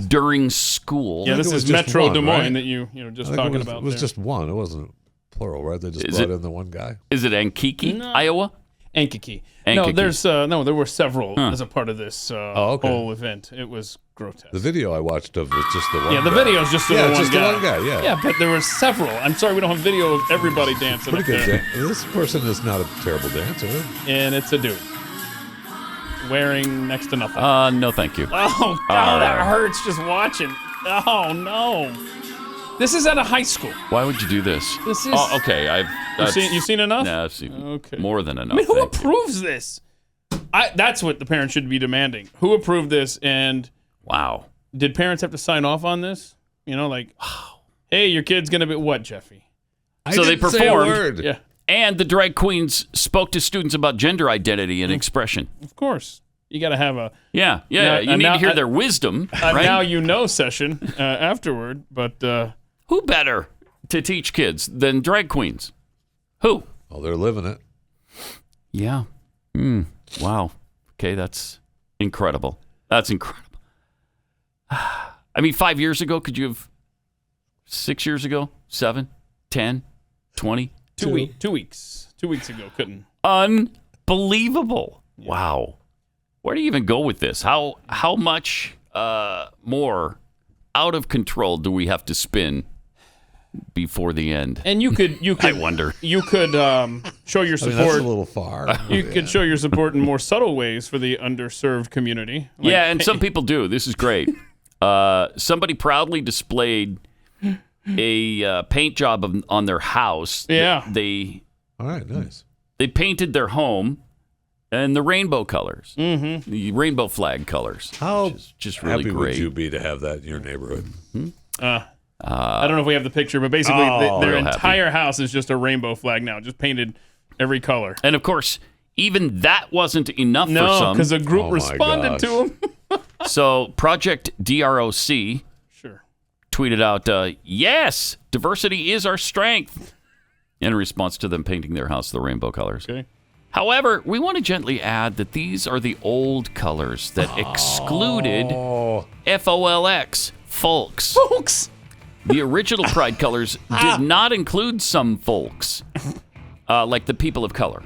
[SPEAKER 2] during school.
[SPEAKER 5] Yeah, this is Metro Des Moines that you just talking about.
[SPEAKER 3] It was just one. It wasn't plural, right? They just brought in the one guy.
[SPEAKER 2] Is it Ankiki, Iowa?
[SPEAKER 5] Ankiki. No, there were several as a part of this whole event. It was grotesque.
[SPEAKER 3] The video I watched of was just the one.
[SPEAKER 5] Yeah, the video is just the one
[SPEAKER 3] just
[SPEAKER 5] guy.
[SPEAKER 3] The one guy. Yeah.
[SPEAKER 5] Yeah, but there were several. I'm sorry, we don't have video of everybody dancing.
[SPEAKER 3] Pretty
[SPEAKER 5] up
[SPEAKER 3] good.
[SPEAKER 5] there.
[SPEAKER 3] This person is not a terrible dancer.
[SPEAKER 5] And it's a dude wearing next to nothing.
[SPEAKER 2] No, thank you.
[SPEAKER 5] Oh God, that hurts just watching. Oh no. This is at a high school.
[SPEAKER 2] Why would you do this?
[SPEAKER 5] This is.
[SPEAKER 2] Oh, okay.
[SPEAKER 5] You've seen enough?
[SPEAKER 2] No, I've seen
[SPEAKER 5] okay.
[SPEAKER 2] more than enough.
[SPEAKER 5] I mean, who approves this? That's what the parents should be demanding. Who approved this? And
[SPEAKER 2] wow,
[SPEAKER 5] did parents have to sign off on this? Hey, your kid's gonna be what, Jeffy?
[SPEAKER 2] So they performed.
[SPEAKER 3] Say a word.
[SPEAKER 5] Yeah.
[SPEAKER 2] And the drag queens spoke to students about gender identity and expression.
[SPEAKER 5] Of course. You got to have a...
[SPEAKER 2] Yeah. You need to hear their wisdom, right?
[SPEAKER 5] Now you know session afterward, but...
[SPEAKER 2] Who better to teach kids than drag queens? Who?
[SPEAKER 3] Oh, they're living it.
[SPEAKER 2] Yeah. Wow. Okay, that's incredible. That's incredible. I mean, 5 years ago, could you have... 6 years ago? 7? 10? 20?
[SPEAKER 5] 2 weeks. 2 weeks ago, couldn't.
[SPEAKER 2] Unbelievable. Yeah. Wow. Where do you even go with this? How much more out of control do we have to spin before the end?
[SPEAKER 5] And you could
[SPEAKER 2] I wonder.
[SPEAKER 5] You could show your support.
[SPEAKER 3] That's a little far.
[SPEAKER 5] You could show your support in more subtle ways for the underserved community.
[SPEAKER 2] Yeah, and some people do. This is great. Somebody proudly displayed a paint job on their house.
[SPEAKER 5] Yeah.
[SPEAKER 3] All right, nice.
[SPEAKER 2] They painted their home in the rainbow colors,
[SPEAKER 5] mm-hmm.
[SPEAKER 2] the rainbow flag colors.
[SPEAKER 3] How
[SPEAKER 2] just really
[SPEAKER 3] happy
[SPEAKER 2] great.
[SPEAKER 3] would you be to have that in your neighborhood?
[SPEAKER 5] I don't know if we have the picture, but basically their entire house is just a rainbow flag now, just painted every color.
[SPEAKER 2] And of course, even that wasn't enough for some.
[SPEAKER 5] No, because a group responded to them.
[SPEAKER 2] So Project DROC
[SPEAKER 5] sure
[SPEAKER 2] tweeted out, yes, diversity is our strength, in response to them painting their house the rainbow colors.
[SPEAKER 5] Okay.
[SPEAKER 2] However, we want to gently add that these are the old colors that excluded FOLX, folks.
[SPEAKER 5] Folks!
[SPEAKER 2] The original Pride colors did not include some folks, like the people of color.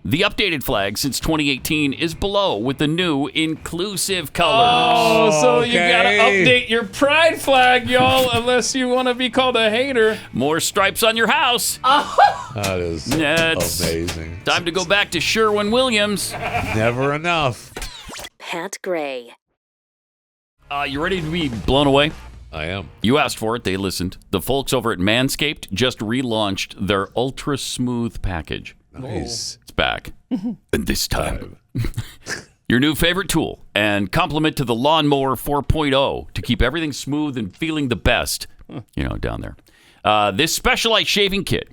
[SPEAKER 2] The updated flag since 2018 is below with the new inclusive colors.
[SPEAKER 5] Oh, so you got to update your pride flag, y'all, unless you want to be called a hater.
[SPEAKER 2] More stripes on your house.
[SPEAKER 3] That is amazing.
[SPEAKER 2] Time to go back to Sherwin-Williams.
[SPEAKER 3] Never enough.
[SPEAKER 1] Pat Gray.
[SPEAKER 2] You ready to be blown away?
[SPEAKER 3] I am.
[SPEAKER 2] You asked for it. They listened. The folks over at Manscaped just relaunched their Ultra Smooth package.
[SPEAKER 3] Nice.
[SPEAKER 2] It's back. And this time, your new favorite tool and complement to the Lawnmower 4.0 to keep everything smooth and feeling the best, down there. This specialized shaving kit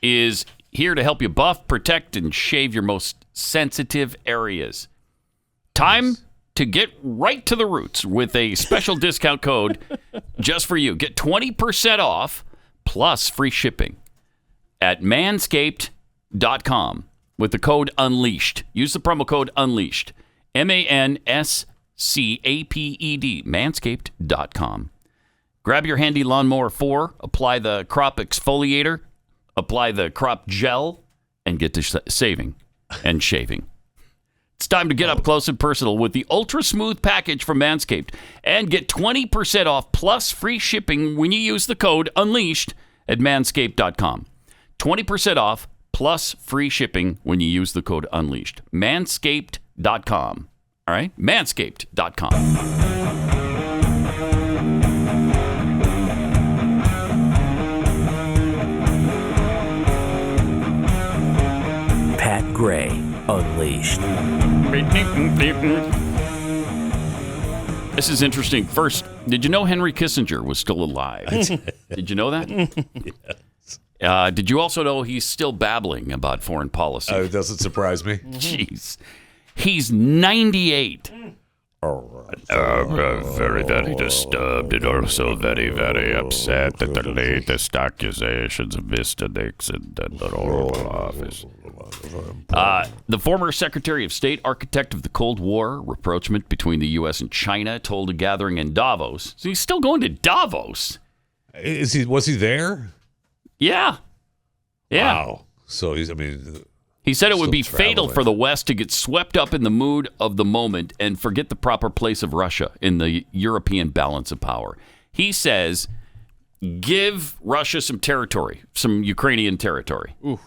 [SPEAKER 2] is here to help you buff, protect, and shave your most sensitive areas. Time to get right to the roots with a special discount code just for you. Get 20% off plus free shipping at manscaped.com with the code UNLEASHED. Use the promo code UNLEASHED. MANSCAPED. Manscaped.com. Grab your handy Lawnmower 4, apply the crop exfoliator, apply the crop gel, and get to saving and shaving. It's time to get up close and personal with the Ultra Smooth package from Manscaped and get 20% off plus free shipping when you use the code UNLEASHED at manscaped.com. 20% off plus free shipping when you use the code UNLEASHED. Manscaped.com. All right? Manscaped.com.
[SPEAKER 1] Pat Gray Unleashed.
[SPEAKER 2] This is interesting. First, did you know Henry Kissinger was still alive? Did you know that?
[SPEAKER 3] Yes.
[SPEAKER 2] Did you also know he's still babbling about foreign policy?
[SPEAKER 3] It doesn't surprise me.
[SPEAKER 2] Jeez. He's 98. Very, very disturbed and also very, very upset at the latest accusations of Mr. Nixon and the Oval Office. The former Secretary of State, architect of the Cold War, rapprochement between the U.S. and China, told a gathering in Davos. So he's still going to Davos.
[SPEAKER 3] Was he there?
[SPEAKER 2] Yeah.
[SPEAKER 3] Wow. So
[SPEAKER 2] he said it would be fatal for the West to get swept up in the mood of the moment and forget the proper place of Russia in the European balance of power. He says, give Russia some territory, some Ukrainian territory.
[SPEAKER 5] Oof.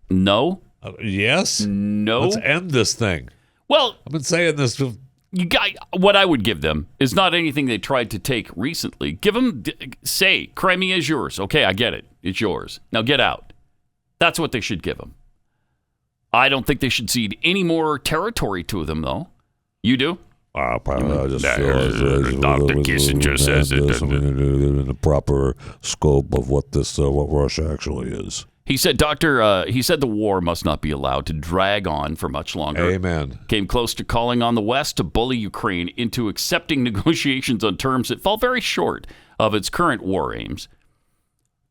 [SPEAKER 2] No.
[SPEAKER 3] Yes?
[SPEAKER 2] No.
[SPEAKER 3] Let's end this thing.
[SPEAKER 2] Well,
[SPEAKER 3] I've been saying this.
[SPEAKER 2] What I would give them is not anything they tried to take recently. Give them, say, Crimea is yours. Okay, I get it. It's yours. Now get out. That's what they should give them. I don't think they should cede any more territory to them, though. You do?
[SPEAKER 3] I just feel
[SPEAKER 2] Dr. Kissinger says it
[SPEAKER 3] in the proper scope of what Russia actually is.
[SPEAKER 2] He said, the war must not be allowed to drag on for much longer.
[SPEAKER 3] Amen.
[SPEAKER 2] Came close to calling on the West to bully Ukraine into accepting negotiations on terms that fall very short of its current war aims.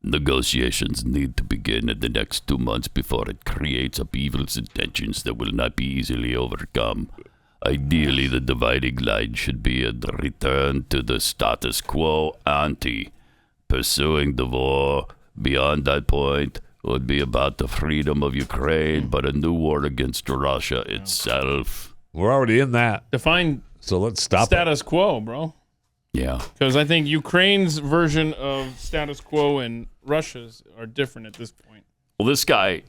[SPEAKER 2] Negotiations need to begin in the next 2 months before it creates upheavals and tensions that will not be easily overcome. Ideally, the dividing line should be a return to the status quo ante. Pursuing the war beyond that point would be about the freedom of Ukraine, but a new war against Russia itself.
[SPEAKER 3] We're already in that.
[SPEAKER 5] Define
[SPEAKER 3] so let's stop
[SPEAKER 5] status quo, bro.
[SPEAKER 2] Yeah.
[SPEAKER 5] Because I think Ukraine's version of status quo and Russia's are different at this point.
[SPEAKER 2] Well, this guy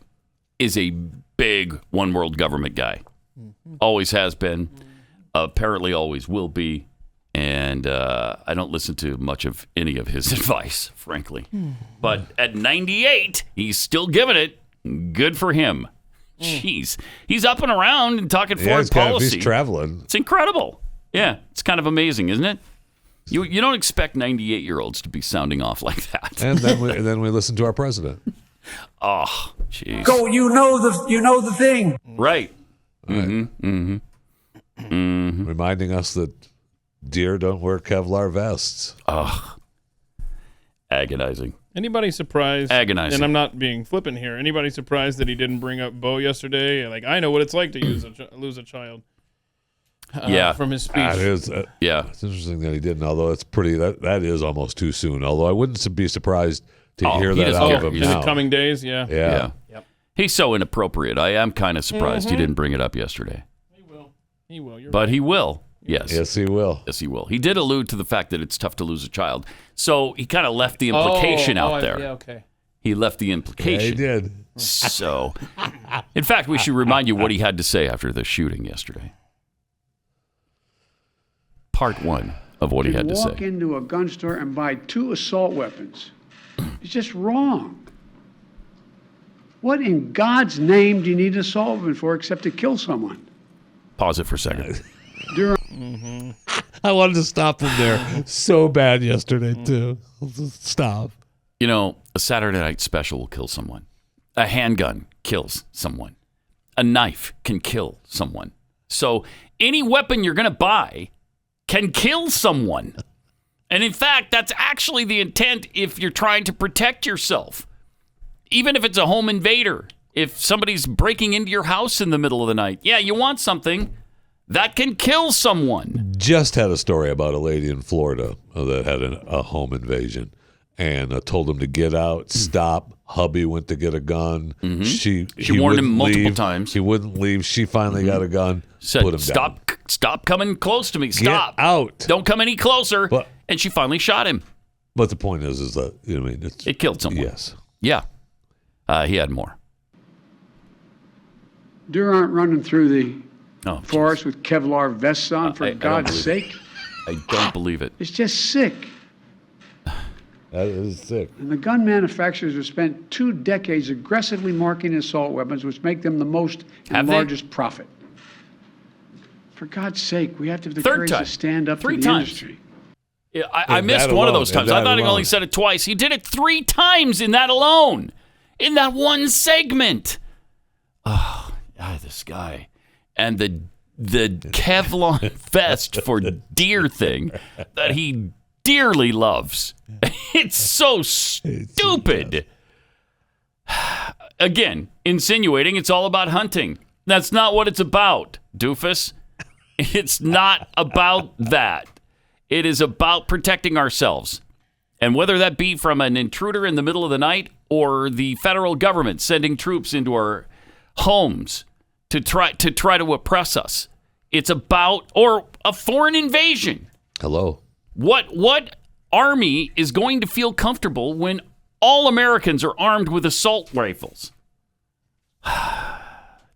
[SPEAKER 2] is a big one world government guy. Always has been. Apparently always will be. And I don't listen to much of any of his advice, frankly. But at 98, he's still giving it. Good for him. Jeez. He's up and around and talking foreign policy.
[SPEAKER 3] He's traveling.
[SPEAKER 2] It's incredible. Yeah, it's kind of amazing, isn't it? You don't expect 98-year-olds to be sounding off like that.
[SPEAKER 3] And then we listen to our president.
[SPEAKER 2] Oh, jeez.
[SPEAKER 15] Go, you know the thing.
[SPEAKER 2] Right.
[SPEAKER 3] Reminding us that deer don't wear Kevlar vests.
[SPEAKER 2] Ugh. Agonizing.
[SPEAKER 5] Anybody surprised?
[SPEAKER 2] Agonizing.
[SPEAKER 5] And I'm not being flippant here. Anybody surprised that he didn't bring up Bo yesterday? Like, I know what it's like to lose a child. From his speech.
[SPEAKER 3] It's interesting that he didn't. Although it's pretty. That is almost too soon. Although I wouldn't be surprised to hear that out of him
[SPEAKER 5] in
[SPEAKER 3] now.
[SPEAKER 5] the coming days. Yeah.
[SPEAKER 3] Yep.
[SPEAKER 2] He's so inappropriate. I am kind of surprised he didn't bring it up yesterday.
[SPEAKER 5] He will. You're
[SPEAKER 2] But
[SPEAKER 5] right.
[SPEAKER 2] he will. Yes.
[SPEAKER 3] Yes, he will.
[SPEAKER 2] Yes, he will. He did allude to the fact that it's tough to lose a child. So he kind of left the implication out there.
[SPEAKER 5] Yeah, okay.
[SPEAKER 2] He left the implication.
[SPEAKER 3] Yeah, he did.
[SPEAKER 2] So, in fact, we should remind you what he had to say after the shooting yesterday. Part one of what he had to say.
[SPEAKER 4] Walk into a gun store and buy 2 assault weapons. It's just wrong. What in God's name do you need an assault weapon for except to kill someone?
[SPEAKER 2] Pause it for a second.
[SPEAKER 3] I wanted to stop him there so bad yesterday, too. Stop.
[SPEAKER 2] You know, a Saturday night special will kill someone. A handgun kills someone. A knife can kill someone. So any weapon you're going to buy can kill someone. And in fact, that's actually the intent if you're trying to protect yourself. Even if it's a home invader, if somebody's breaking into your house in the middle of the night, yeah, you want something that can kill someone.
[SPEAKER 3] Just had a story about a lady in Florida that had a home invasion and told him to get out, stop. Hubby went to get a gun. She
[SPEAKER 2] warned him
[SPEAKER 3] wouldn't
[SPEAKER 2] multiple
[SPEAKER 3] leave.
[SPEAKER 2] times.
[SPEAKER 3] He wouldn't leave. She finally got a gun,
[SPEAKER 2] Said,
[SPEAKER 3] put him down.
[SPEAKER 2] Stop coming close to me. Stop.
[SPEAKER 3] Get out.
[SPEAKER 2] Don't come any closer.
[SPEAKER 3] But-
[SPEAKER 2] and she finally shot him.
[SPEAKER 3] But the point is that, I mean,
[SPEAKER 2] It killed someone.
[SPEAKER 3] Yes.
[SPEAKER 2] Yeah. He had more.
[SPEAKER 4] Deer aren't running through the
[SPEAKER 2] Oh,
[SPEAKER 4] forest with Kevlar vests on, for
[SPEAKER 2] I don't
[SPEAKER 4] God's
[SPEAKER 2] believe
[SPEAKER 4] sake.
[SPEAKER 2] I don't believe it.
[SPEAKER 4] It's just sick.
[SPEAKER 3] That is sick.
[SPEAKER 4] And the gun manufacturers have spent 2 decades aggressively marketing assault weapons, which make them the most and
[SPEAKER 2] Have they?
[SPEAKER 4] largest profit. For God's sake, we have to have the
[SPEAKER 2] Third
[SPEAKER 4] courage
[SPEAKER 2] time.
[SPEAKER 4] to stand up
[SPEAKER 2] 3
[SPEAKER 4] to the
[SPEAKER 2] times.
[SPEAKER 4] industry.
[SPEAKER 2] Yeah, I
[SPEAKER 3] In
[SPEAKER 2] missed
[SPEAKER 3] that
[SPEAKER 2] one of
[SPEAKER 3] alone.
[SPEAKER 2] those
[SPEAKER 3] In
[SPEAKER 2] times. I
[SPEAKER 3] that
[SPEAKER 2] thought he
[SPEAKER 3] alone.
[SPEAKER 2] only said it twice. He did it 3 times in that alone. In that one segment. Oh, this guy. And the Kevlar vest for deer thing that he dearly loves. It's so stupid. Again, insinuating it's all about hunting. That's not what it's about, doofus. It's not about that. It is about protecting ourselves. And whether that be from an intruder in the middle of the night or the federal government sending troops into our homes to try to oppress us. It's about, or a foreign invasion.
[SPEAKER 3] Hello.
[SPEAKER 2] What army is going to feel comfortable when all Americans are armed with assault rifles?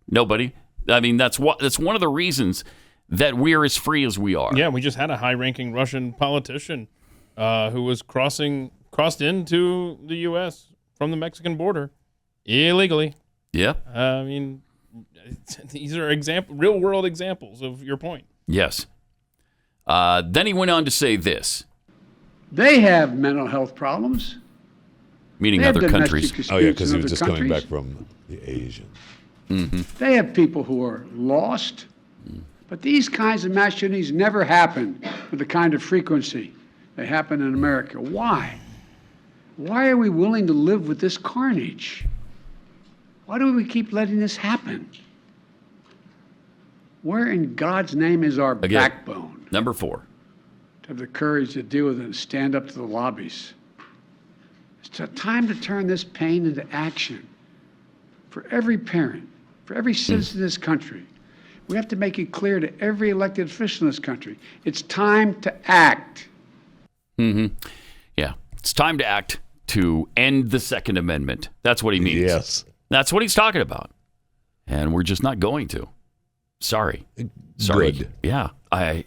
[SPEAKER 2] Nobody. I mean, that's one of the reasons that we're as free as we are.
[SPEAKER 5] Yeah, we just had a high-ranking Russian politician who was crossed into the U.S. from the Mexican border illegally.
[SPEAKER 2] Yeah.
[SPEAKER 5] I mean, these are real-world examples of your point.
[SPEAKER 2] Yes. Then he went on to say this.
[SPEAKER 4] They have mental health problems.
[SPEAKER 2] Meaning
[SPEAKER 4] They have
[SPEAKER 2] other
[SPEAKER 4] domestic
[SPEAKER 2] countries.
[SPEAKER 4] disputes
[SPEAKER 3] Oh, yeah, because he
[SPEAKER 4] in
[SPEAKER 3] was
[SPEAKER 4] other
[SPEAKER 3] just coming
[SPEAKER 4] countries.
[SPEAKER 3] back from the Asian.
[SPEAKER 4] They have people who are lost. But these kinds of mass shootings never happen with the kind of frequency they happen in America. Why? Why are we willing to live with this carnage? Why do we keep letting this happen? Where in God's name is our backbone?
[SPEAKER 2] Number 4.
[SPEAKER 4] To have the courage to deal with it and stand up to the lobbies. It's time to turn this pain into action. For every parent, for every citizen in this country, we have to make it clear to every elected official in this country, it's time to act.
[SPEAKER 2] Yeah. It's time to act to end the Second Amendment. That's what he means.
[SPEAKER 3] Yes.
[SPEAKER 2] That's what he's talking about. And we're just not going to. Sorry.
[SPEAKER 3] Good.
[SPEAKER 2] Yeah. I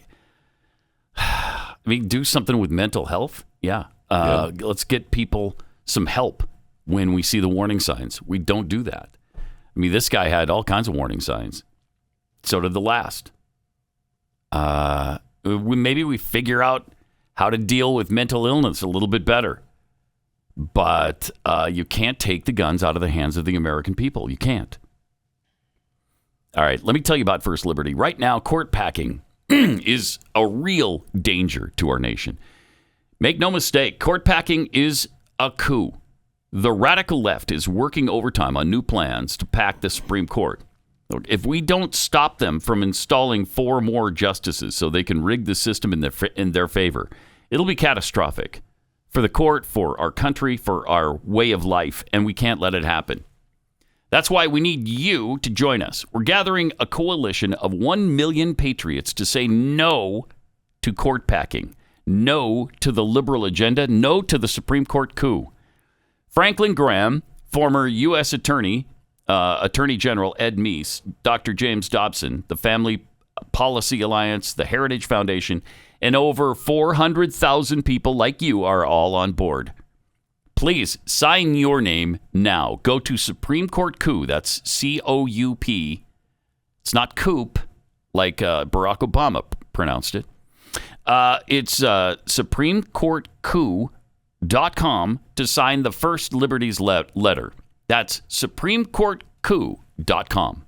[SPEAKER 2] mean, do something with mental health. Yeah. Let's get people some help when we see the warning signs. We don't do that. I mean, this guy had all kinds of warning signs. So did the last. Maybe we figure out how to deal with mental illness a little bit better. But you can't take the guns out of the hands of the American people. You can't. All right, let me tell you about First Liberty. Right now, court packing is a real danger to our nation. Make no mistake, court packing is a coup. The radical left is working overtime on new plans to pack the Supreme Court. If we don't stop them from installing 4 more justices so they can rig the system in their favor, it'll be catastrophic for the court, for our country, for our way of life, and we can't let it happen. That's why we need you to join us. We're gathering a coalition of 1 million patriots to say no to court packing, no to the liberal agenda, no to the Supreme Court coup. Franklin Graham, former U.S. Attorney General Ed Meese, Dr. James Dobson, the Family Policy Alliance, the Heritage Foundation, and over 400,000 people like you are all on board. Please sign your name now. Go to Supreme Court Coup. That's C-O-U-P. It's not coup like Barack Obama pronounced it. It's SupremeCourtCout.com to sign the first Liberties letter. That's SupremeCourtCout.com.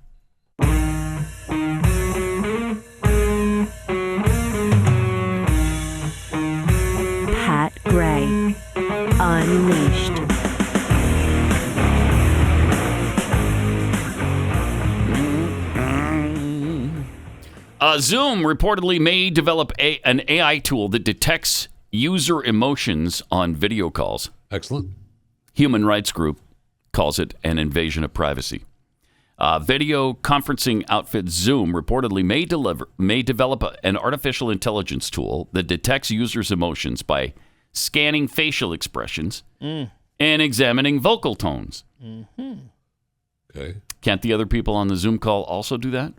[SPEAKER 1] Pat Gray Unleashed.
[SPEAKER 2] Zoom reportedly may develop an AI tool that detects user emotions on video calls.
[SPEAKER 3] Excellent.
[SPEAKER 2] Human rights group calls it an invasion of privacy. Video conferencing outfit Zoom reportedly may develop an artificial intelligence tool that detects users' emotions by scanning facial expressions and examining vocal tones.
[SPEAKER 3] Okay.
[SPEAKER 2] Can't the other people on the Zoom call also do that?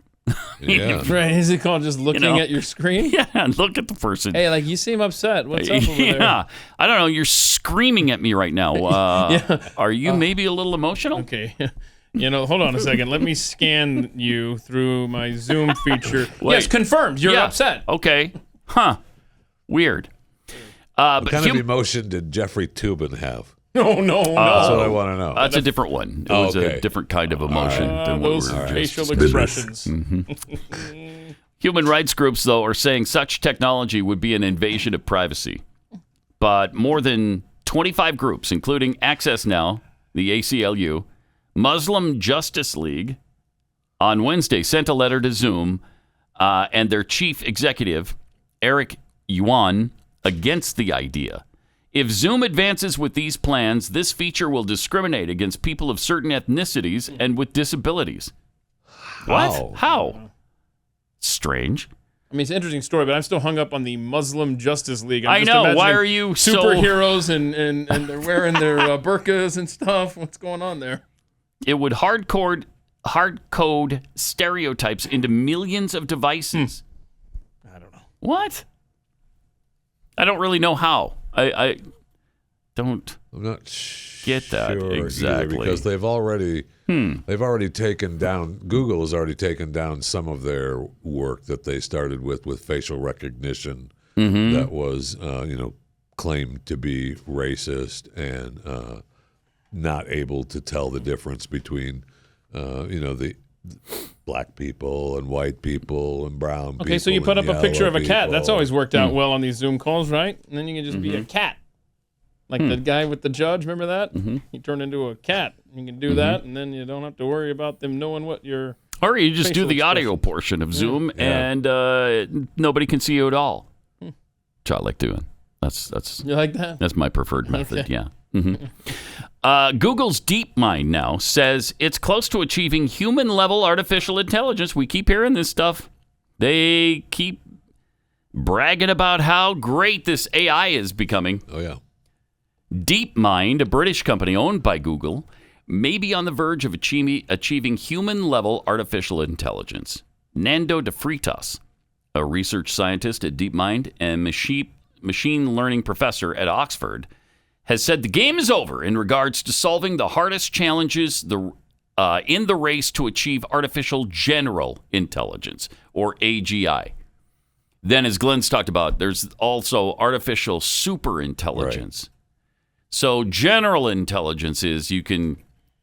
[SPEAKER 3] Yeah.
[SPEAKER 5] Right. Is it called just looking at your screen?
[SPEAKER 2] Yeah, and look at the person.
[SPEAKER 5] Hey, like, you seem upset. What's up over there?
[SPEAKER 2] Yeah. I don't know. You're screaming at me right now. Are you maybe a little emotional?
[SPEAKER 5] Okay. Hold on a second. Let me scan you through my Zoom feature.
[SPEAKER 2] Wait.
[SPEAKER 5] Yes, confirmed. You're upset.
[SPEAKER 2] Okay. Huh. Weird.
[SPEAKER 3] What kind of emotion did Jeffrey Toobin have?
[SPEAKER 5] No.
[SPEAKER 3] That's what I want to know.
[SPEAKER 2] That's a different one. It was a different kind of emotion than what
[SPEAKER 5] those
[SPEAKER 2] we were
[SPEAKER 5] facial
[SPEAKER 2] just
[SPEAKER 5] expressions.
[SPEAKER 2] Mm-hmm. Human rights groups, though, are saying such technology would be an invasion of privacy. But more than 25 groups, including Access Now, the ACLU, Muslim Justice League, on Wednesday sent a letter to Zoom and their chief executive, Eric Yuan, against the idea. If Zoom advances with these plans, this feature will discriminate against people of certain ethnicities and with disabilities. What? How? Strange.
[SPEAKER 5] I mean, it's an interesting story, but I'm still hung up on the Muslim Justice League.
[SPEAKER 2] I know. Why are you
[SPEAKER 5] superheroes and they're wearing their burqas and stuff? What's going on there?
[SPEAKER 2] It would hard code stereotypes into millions of devices.
[SPEAKER 5] I don't know.
[SPEAKER 2] What? I don't really know how. I don't.
[SPEAKER 3] I'm not
[SPEAKER 2] get that
[SPEAKER 3] sure
[SPEAKER 2] exactly
[SPEAKER 3] because they've already taken down. Google has already taken down some of their work that they started with facial recognition that was claimed to be racist and not able to tell the difference between the black people and white people and brown people.
[SPEAKER 5] Okay, so you put up a picture of a cat.
[SPEAKER 3] people.
[SPEAKER 5] That's always worked out well on these Zoom calls, right? And then you can just be a cat. Like the guy with the judge, remember that? He turned into a cat. You can do that, and then you don't have to worry about them knowing what your
[SPEAKER 2] Or you just do the audio portion of Zoom, and nobody can see you at all. Which I like doing. That's
[SPEAKER 5] you like that?
[SPEAKER 2] That's my preferred method. Yeah. Google's DeepMind now says it's close to achieving human-level artificial intelligence. We keep hearing this stuff. They keep bragging about how great this AI is becoming.
[SPEAKER 3] Oh, yeah.
[SPEAKER 2] DeepMind, a British company owned by Google, may be on the verge of achieving human-level artificial intelligence. Nando de Freitas, a research scientist at DeepMind and machine learning professor at Oxford, has said the game is over in regards to solving the hardest challenges in the race to achieve artificial general intelligence, or AGI. Then, as Glenn's talked about, there's also artificial superintelligence. Right. So general intelligence is you can,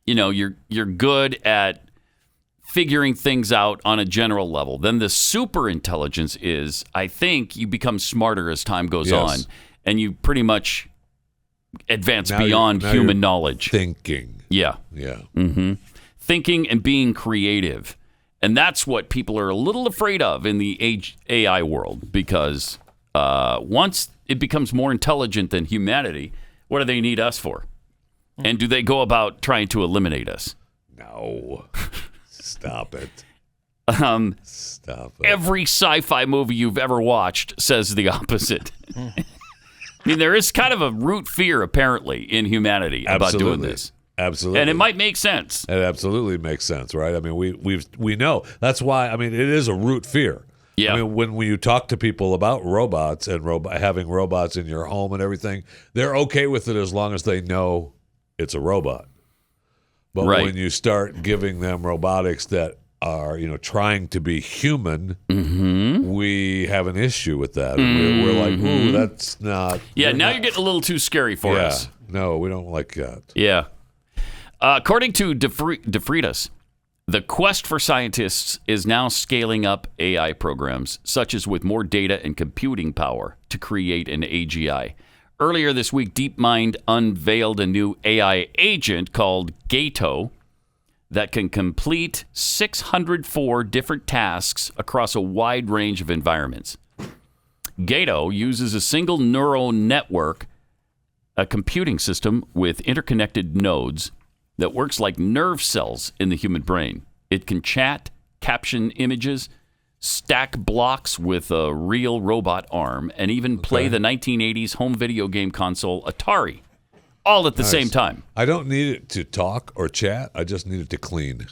[SPEAKER 2] you're good at figuring things out on a general level. Then the superintelligence is, I think, you become smarter as time goes on, and you pretty much advance beyond human knowledge.
[SPEAKER 3] Thinking.
[SPEAKER 2] Yeah.
[SPEAKER 3] Yeah.
[SPEAKER 2] Mm-hmm. Thinking and being creative. And that's what people are a little afraid of in the AI world, because once it becomes more intelligent than humanity, what do they need us for? And do they go about trying to eliminate us?
[SPEAKER 3] No. Stop it. Stop it.
[SPEAKER 2] Every sci-fi movie you've ever watched says the opposite. I mean, there is kind of a root fear, apparently, in humanity about doing this.
[SPEAKER 3] Absolutely.
[SPEAKER 2] And it might make sense.
[SPEAKER 3] It absolutely makes sense, right? I mean, we know. That's why, I mean, it is a root fear.
[SPEAKER 2] Yeah.
[SPEAKER 3] I mean, when you talk to people about robots and having robots in your home and everything, they're okay with it as long as they know it's a robot. But when you start giving them robotics that are, trying to be human, we have an issue with that. We're like, ooh, that's not.
[SPEAKER 2] Yeah, now you're getting a little too scary for us.
[SPEAKER 3] No, we don't like that.
[SPEAKER 2] Yeah. According to DeFreitas, the quest for scientists is now scaling up AI programs, such as with more data and computing power to create an AGI. Earlier this week, DeepMind unveiled a new AI agent called Gato that can complete 604 different tasks across a wide range of environments. Gato uses a single neural network, a computing system with interconnected nodes that works like nerve cells in the human brain. It can chat, caption images, stack blocks with a real robot arm, and even play the 1980s home video game console Atari, all at the same time.
[SPEAKER 3] I don't need it to talk or chat. I just need it to clean.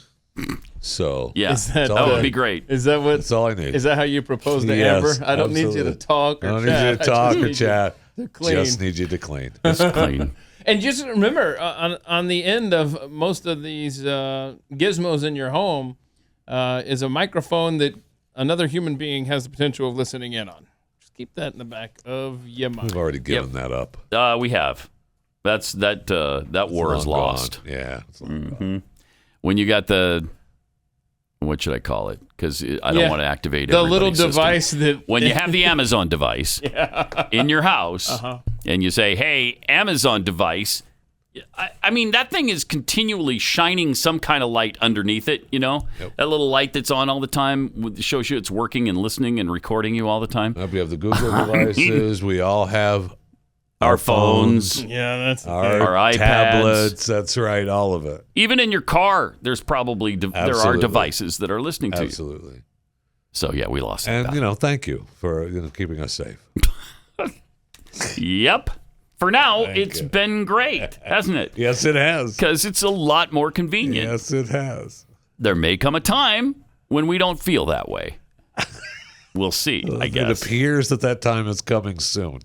[SPEAKER 3] So
[SPEAKER 2] yeah, that would be great.
[SPEAKER 5] Is that what?
[SPEAKER 3] That's all I need.
[SPEAKER 5] Is that how you propose to Amber? I don't need you to talk or chat.
[SPEAKER 3] I don't need you to talk or chat.
[SPEAKER 5] Clean.
[SPEAKER 3] Just need you to clean.
[SPEAKER 2] Just clean.
[SPEAKER 5] And just remember, on the end of most of these gizmos in your home is a microphone that another human being has the potential of listening in on. Just keep that in the back of your mind.
[SPEAKER 3] We've already given that up.
[SPEAKER 2] We have. That war is lost.
[SPEAKER 3] Gone. Yeah.
[SPEAKER 2] When you got the, what should I call it? Because I don't want to activate
[SPEAKER 5] the little device
[SPEAKER 2] system.
[SPEAKER 5] that
[SPEAKER 2] when you have the Amazon device in your house and you say, "Hey, Amazon device," I mean that thing is continually shining some kind of light underneath it. That little light that's on all the time shows you it's working and listening and recording you all the time.
[SPEAKER 3] We have the Google devices. We all have
[SPEAKER 2] our phones.
[SPEAKER 5] Yeah, that's
[SPEAKER 2] our iPads.
[SPEAKER 3] Tablets. That's right, all of it.
[SPEAKER 2] Even in your car, there's probably there are devices that are listening to you.
[SPEAKER 3] Absolutely.
[SPEAKER 2] So yeah, we lost that.
[SPEAKER 3] And thank you for keeping us safe.
[SPEAKER 2] Yep. For now, it's been great, hasn't it?
[SPEAKER 3] Yes, it has.
[SPEAKER 2] Because it's a lot more convenient.
[SPEAKER 3] Yes, it has.
[SPEAKER 2] There may come a time when we don't feel that way. We'll see, I guess.
[SPEAKER 3] It appears that time is coming soon.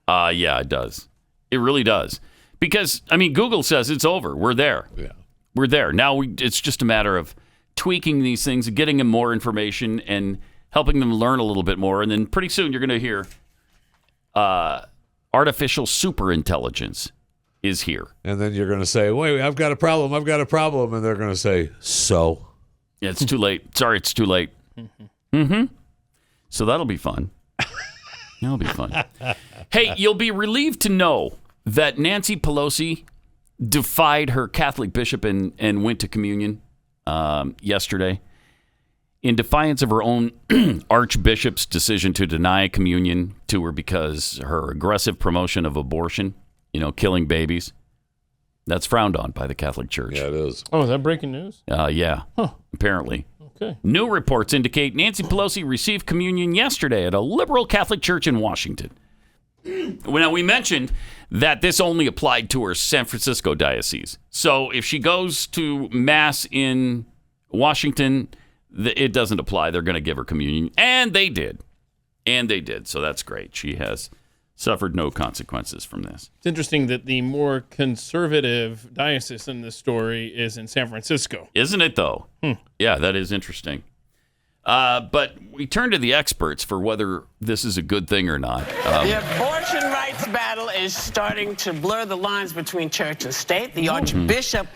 [SPEAKER 2] Yeah, it does. It really does. Because, Google says it's over. We're there.
[SPEAKER 3] Yeah.
[SPEAKER 2] We're there. Now it's just a matter of tweaking these things and getting them more information and helping them learn a little bit more. And then pretty soon you're going to hear artificial superintelligence is here.
[SPEAKER 3] And then you're going to say, wait, I've got a problem. And they're going to say, so?
[SPEAKER 2] Yeah, it's too late. Sorry, it's too late. So that'll be fun. That'll be fun. Hey, you'll be relieved to know that Nancy Pelosi defied her Catholic bishop and went to communion yesterday in defiance of her own archbishop's decision to deny communion to her because her aggressive promotion of abortion, killing babies, that's frowned on by the Catholic Church.
[SPEAKER 3] Yeah, it is.
[SPEAKER 5] Oh, is that breaking news?
[SPEAKER 2] Yeah, apparently.
[SPEAKER 5] Okay.
[SPEAKER 2] New reports indicate Nancy Pelosi received communion yesterday at a liberal Catholic church in Washington. Now, we mentioned that this only applied to her San Francisco diocese. So if she goes to Mass in Washington, it doesn't apply. They're going to give her communion. And they did. So that's great. She has suffered no consequences from this.
[SPEAKER 5] It's interesting that the more conservative diocese in this story is in San Francisco.
[SPEAKER 2] Isn't it, though? Yeah, that is interesting. But we turn to the experts for whether this is a good thing or not.
[SPEAKER 16] The abortion rights battle is starting to blur the lines between church and state. The Archbishop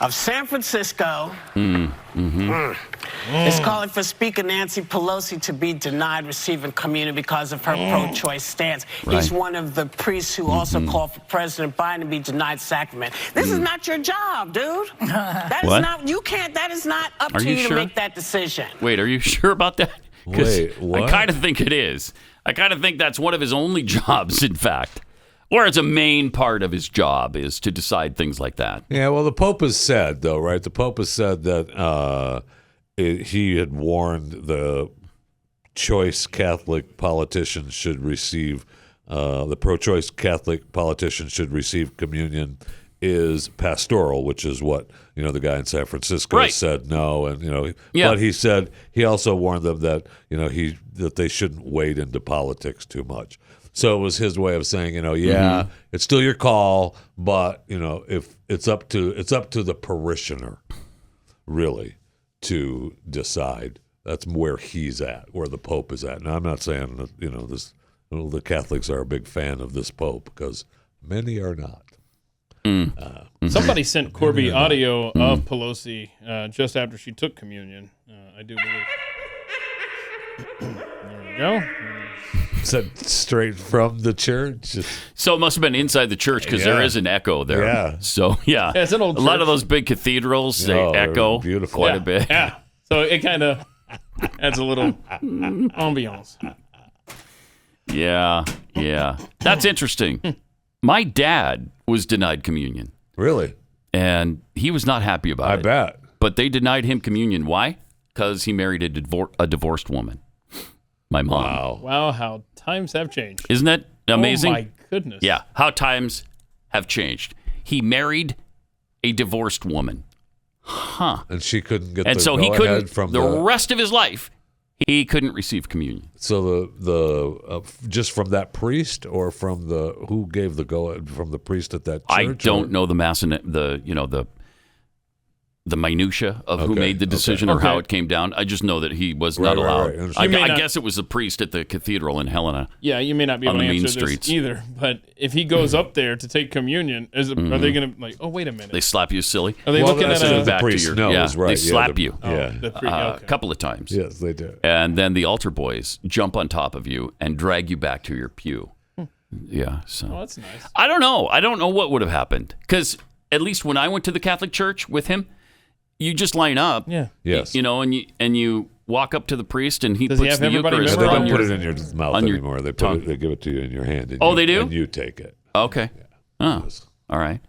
[SPEAKER 16] of San Francisco is calling for Speaker Nancy Pelosi to be denied receiving communion because of her pro-choice stance.
[SPEAKER 2] Right.
[SPEAKER 16] He's one of the priests who also called for President Biden to be denied sacrament. This is not your job, dude. That is not, you can't, that is not up to you to make that decision.
[SPEAKER 2] Wait, are you sure about that?
[SPEAKER 3] Wait, what?
[SPEAKER 2] I kind of think it is. I kind of think that's one of his only jobs, in fact. Whereas a main part of his job is to decide things like that.
[SPEAKER 3] Yeah, well, the Pope has said, though, right? The Pope has said that he had warned the choice Catholic politicians should receive, the pro-choice Catholic politicians should receive communion is pastoral, which is what, the guy in San Francisco said no. And, but he said, he also warned them that, that they shouldn't wade into politics too much. So it was his way of saying, it's still your call, but if it's up to the parishioner, really, to decide. That's where he's at, where the Pope is at. Now I'm not saying that the Catholics are a big fan of this Pope, because many are not.
[SPEAKER 5] Somebody sent Corby audio of Pelosi just after she took communion. I do believe. There we go.
[SPEAKER 3] Is that straight from the church?
[SPEAKER 2] So it must have been inside the church, because there is an echo there.
[SPEAKER 3] Yeah.
[SPEAKER 2] So, yeah.
[SPEAKER 5] It's an old
[SPEAKER 2] a lot
[SPEAKER 5] church.
[SPEAKER 2] of those big cathedrals, they echo quite a bit.
[SPEAKER 5] Yeah. So it kind of adds a little ambiance.
[SPEAKER 2] Yeah. That's interesting. My dad was denied communion.
[SPEAKER 3] Really?
[SPEAKER 2] And he was not happy about it.
[SPEAKER 3] I bet.
[SPEAKER 2] But they denied him communion. Why? Because he married a divorced woman. My mom.
[SPEAKER 5] Wow, how times have changed.
[SPEAKER 2] Isn't that amazing?
[SPEAKER 5] Oh, my goodness.
[SPEAKER 2] Yeah, how times have changed. He married a divorced woman. Huh.
[SPEAKER 3] And she couldn't get
[SPEAKER 2] and
[SPEAKER 3] the
[SPEAKER 2] so he couldn't,
[SPEAKER 3] from
[SPEAKER 2] the rest of his life, he couldn't receive communion.
[SPEAKER 3] So the just from that priest, or from who gave the go from the priest at that church?
[SPEAKER 2] I don't know the the minutia of who made the decision or how it came down. I just know that he was not allowed.
[SPEAKER 3] Right.
[SPEAKER 2] I guess it was a priest at the cathedral in Helena.
[SPEAKER 5] Yeah, you may not be able to answer this either, but if he goes up there to take communion, are they going to oh, wait a minute.
[SPEAKER 2] They slap you silly?
[SPEAKER 5] Are they looking at
[SPEAKER 3] the priest knows, right?
[SPEAKER 2] They slap you
[SPEAKER 3] a
[SPEAKER 2] couple of times.
[SPEAKER 3] Yes, they do.
[SPEAKER 2] And then the altar boys jump on top of you and drag you back to your pew. Yeah, so.
[SPEAKER 5] Oh, that's nice.
[SPEAKER 2] I don't know. I don't know what would have happened, because at least when I went to the Catholic Church with him, you just line up.
[SPEAKER 5] Yeah.
[SPEAKER 3] Yes.
[SPEAKER 2] And you walk up to the priest, and he
[SPEAKER 5] Does
[SPEAKER 2] puts the Eucharist
[SPEAKER 3] They
[SPEAKER 2] on
[SPEAKER 3] don't
[SPEAKER 2] your
[SPEAKER 3] put it in your mouth anymore. They give it to you in your hand. And
[SPEAKER 2] they do?
[SPEAKER 3] And you take it.
[SPEAKER 2] Okay. Oh, all right.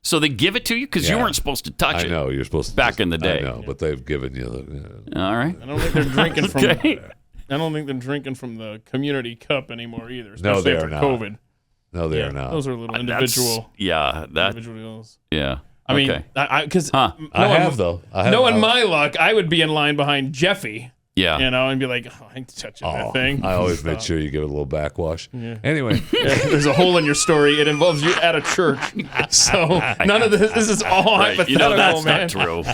[SPEAKER 2] So they give it to you because you weren't supposed to touch it.
[SPEAKER 3] I know, you're supposed to.
[SPEAKER 2] Back in the day.
[SPEAKER 3] I know, but they've given you the.
[SPEAKER 2] All right.
[SPEAKER 5] I don't think they're drinking from. I don't think they're drinking from the community cup anymore either.
[SPEAKER 3] No, they
[SPEAKER 5] after
[SPEAKER 3] are not.
[SPEAKER 5] COVID.
[SPEAKER 3] No, they are not.
[SPEAKER 5] Those are little individual.
[SPEAKER 2] Individuals. Yeah.
[SPEAKER 5] I mean, because
[SPEAKER 3] I have
[SPEAKER 5] knowing my luck, I would be in line behind Jeffy.
[SPEAKER 2] Yeah.
[SPEAKER 5] And be like, I ain't touching that thing.
[SPEAKER 3] I always make sure you give it a little backwash.
[SPEAKER 5] Yeah.
[SPEAKER 3] Anyway.
[SPEAKER 5] There's a hole in your story. It involves you at a church. So none of this is all hypothetical,
[SPEAKER 2] that's
[SPEAKER 5] man.
[SPEAKER 2] not true.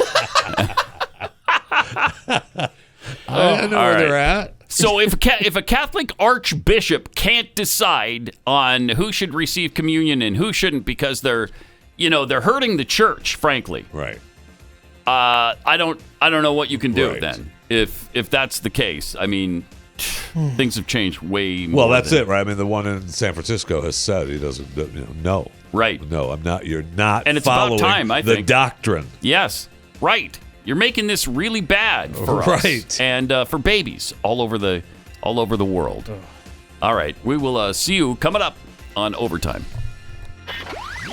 [SPEAKER 3] I know where they're at.
[SPEAKER 2] So if a Catholic archbishop can't decide on who should receive communion and who shouldn't, because they're hurting the church, frankly.
[SPEAKER 3] Right.
[SPEAKER 2] I don't know what you can do then if that's the case. I mean, things have changed way more.
[SPEAKER 3] Well, that's it, right? I mean, the one in San Francisco has said he doesn't. No.
[SPEAKER 2] Right.
[SPEAKER 3] No, I'm not. You're not.
[SPEAKER 2] And it's
[SPEAKER 3] following
[SPEAKER 2] about time, I think.
[SPEAKER 3] the doctrine.
[SPEAKER 2] Yes. Right. You're making this really bad for us and for babies all over the world. All right, we will see you coming up on Overtime.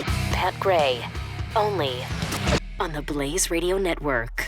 [SPEAKER 1] Pat Gray, only on the Blaze Radio Network.